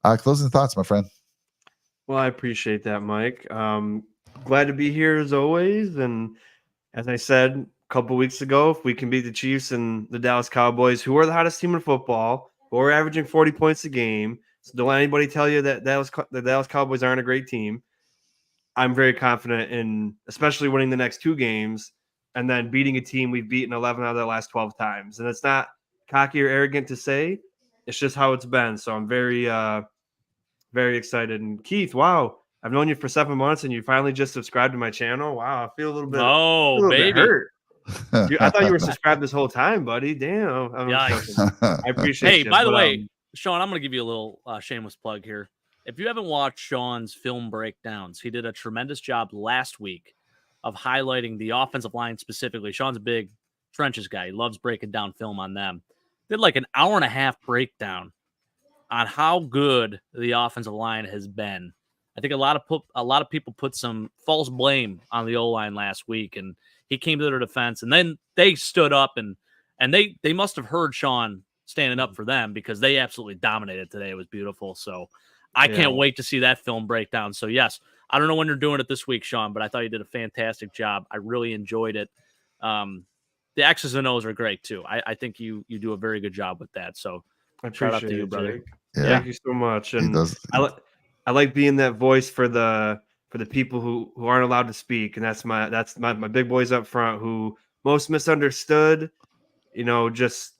closing thoughts, my friend. Well, I appreciate that, Mike. Glad to be here as always. And as I said a couple weeks ago, if we can beat the Chiefs and the Dallas Cowboys, who are the hottest team in football, who are averaging 40 points a game, so don't let anybody tell you that the Dallas Cowboys aren't a great team. I'm very confident in especially winning the next 2 games and then beating a team we've beaten 11 out of the last 12 times. And it's not cocky or arrogant to say. It's just how it's been. So I'm very, very excited. And Keith, wow, I've known you for 7 months and you finally just subscribed to my channel. Wow, I feel a little bit, bit hurt. I thought you were subscribed this whole time, buddy. Damn. I appreciate it. Hey, by the way, Sean, I'm going to give you a little shameless plug here. If you haven't watched Sean's film breakdowns, he did a tremendous job last week of highlighting the offensive line specifically. Sean's a big trenches guy. He loves breaking down film on them. Did like an hour and a half breakdown on how good the offensive line has been. I think a lot of people put some false blame on the O-line last week, and he came to their defense, and then they stood up and they must have heard Sean standing up for them because they absolutely dominated today. It was beautiful. So I can't wait to see that film breakdown. So yes, I don't know when you're doing it this week, Sean, but I thought you did a fantastic job. I really enjoyed it. The X's and O's are great too. I think you do a very good job with that. So shout out to you, brother. Yeah. Thank you so much. And I like being that voice for the people who aren't allowed to speak. And that's my big boys up front who most misunderstood, just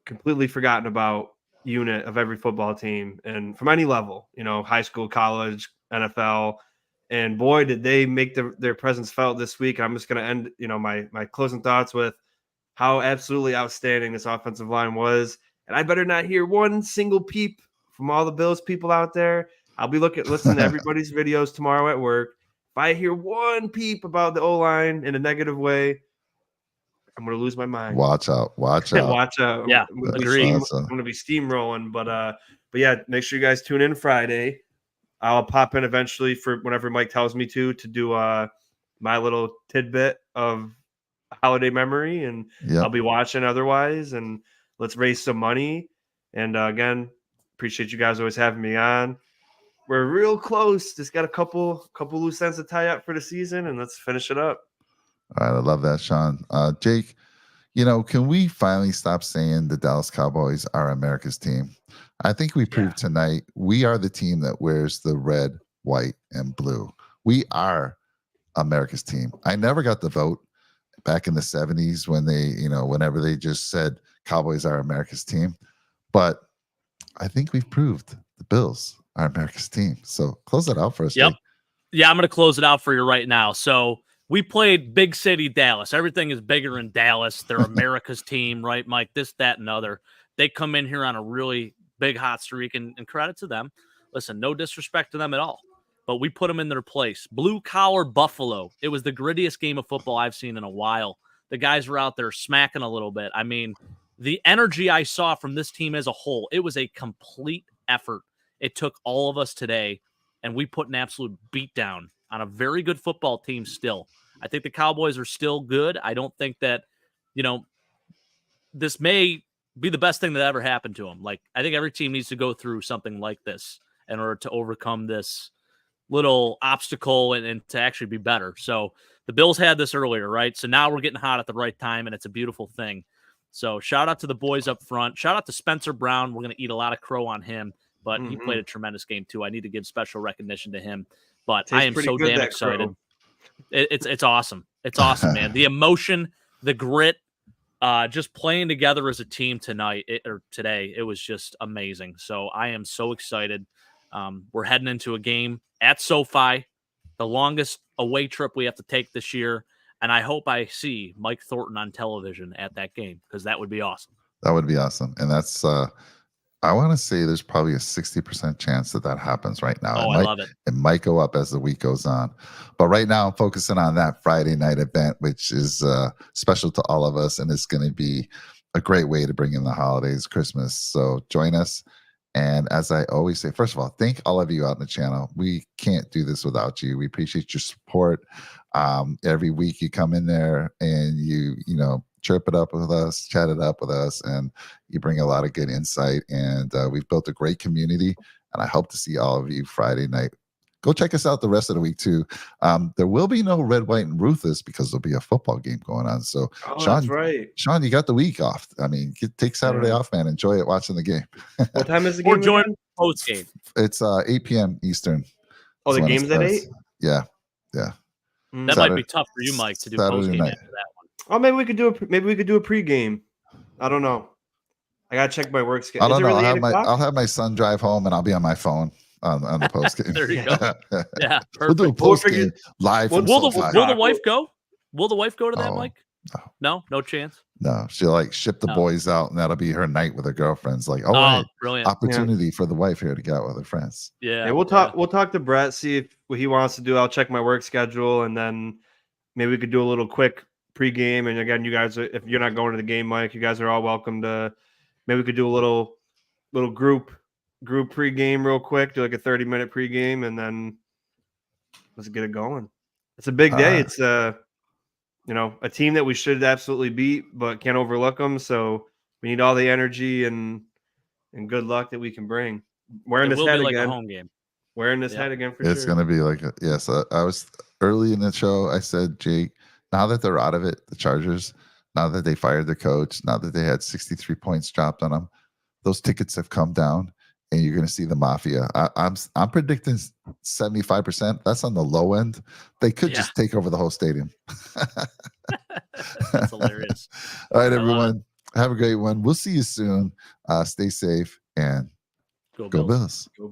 completely forgotten about unit of every football team and from any level, high school, college, NFL. And boy, did they make their presence felt this week. I'm just going to end, my closing thoughts with how absolutely outstanding this offensive line was. And I better not hear one single peep from all the Bills people out there. I'll be listening to everybody's videos tomorrow at work. If I hear one peep about the O-line in a negative way, I'm gonna lose my mind. Watch out. Watch out. Watch out. Yeah, I'm gonna, agreed. I'm gonna be steamrolling. But yeah, make sure you guys tune in Friday. I'll pop in eventually for whenever Mike tells me to do my little tidbit of holiday memory, and I'll be watching otherwise. And let's raise some money. And again, appreciate you guys always having me on. We're real close. Just got a couple loose ends to tie up for the season, and let's finish it up. All right, I love that, Sean. Jake, can we finally stop saying the Dallas Cowboys are America's team? I think we proved tonight we are the team that wears the red, white, and blue. We are America's team. I never got the vote back in the 70s when they, whenever they just said Cowboys are America's team. But I think we've proved the Bills are America's team. So close that out for us. Yep. Jake. Yeah, I'm going to close it out for you right now. So we played big city Dallas. Everything is bigger in Dallas. They're America's team, right, Mike? This, that, and other. They come in here on a really big hot streak, and credit to them. Listen, no disrespect to them at all, but we put them in their place. Blue collar Buffalo. It was the grittiest game of football I've seen in a while. The guys were out there smacking a little bit. I mean, the energy I saw from this team as a whole, it was a complete effort. It took all of us today, and we put an absolute beatdown on a very good football team still. I think the Cowboys are still good. I don't think that, this may be the best thing that ever happened to them. Like, I think every team needs to go through something like this in order to overcome this little obstacle and to actually be better. So the Bills had this earlier, right? So now we're getting hot at the right time, and it's a beautiful thing. So shout out to the boys up front. Shout out to Spencer Brown. We're going to eat a lot of crow on him, but he played a tremendous game too. I need to give special recognition to him. But I am so damn excited. It's awesome. It's awesome, man. The emotion, the grit, just playing together as a team today, it was just amazing. So I am so excited. We're heading into a game at SoFi, the longest away trip we have to take this year. And I hope I see Mike Thornton on television at that game, because that would be awesome. That would be awesome. And that's, I want to say there's probably a 60% chance that happens right now. Oh, I love it. It might go up as the week goes on. But right now I'm focusing on that Friday night event, which is special to all of us. And it's going to be a great way to bring in the holidays, Christmas. So join us. And as I always say, first of all, thank all of you out in the channel. We can't do this without you. We appreciate your support. Every week you come in there and you chirp it up with us, chat it up with us, and you bring a lot of good insight. And we've built a great community, and I hope to see all of you Friday night. Go check us out the rest of the week too. There will be no Red, White, and Ruthless because there'll be a football game going on. So Sean, that's right. Sean, you got the week off. I mean, take Saturday off, man. Enjoy it watching the game. What time is the game? Or join post game. It's 8 p.m. Eastern. Oh, the game's at 8? Yeah. That Saturday, might be tough for you, Mike, to do Saturday post game night. after that one. Oh, maybe we could do a pregame. I don't know. I gotta check my work schedule. I don't know. Really I'll have my son drive home, and I'll be on my phone on the post game. There you go. Yeah, perfect. We'll do a post game live. Will the wife go? Will the wife go to that, Oh, Mike? No chance. No, she'll ship the boys out, and that'll be her night with her girlfriends. Like, right, brilliant opportunity for the wife here to get out with her friends. Yeah, we'll talk. We'll talk to Brett, see if what he wants to do. I'll check my work schedule, and then maybe we could do a little quick pregame. And again, you guys, if you're not going to the game, Mike, you guys are all welcome to. Maybe we could do a little group pregame real quick. Do like a 30-minute pregame, and then let's get it going. It's a big day. It's a team that we should absolutely beat, but can't overlook them. So we need all the energy and good luck that we can bring. Wearing this head again. A home game. Wearing this head again for sure. It's gonna be like yes. I was early in the show. I said, Jake, now that they're out of it, the Chargers, now that they fired the coach, now that they had 63 points dropped on them, those tickets have come down, and you're going to see the Mafia. I'm predicting 75%. That's on the low end. They could just take over the whole stadium. That's hilarious. All right, everyone. Have a great one. We'll see you soon. Stay safe and go Bills.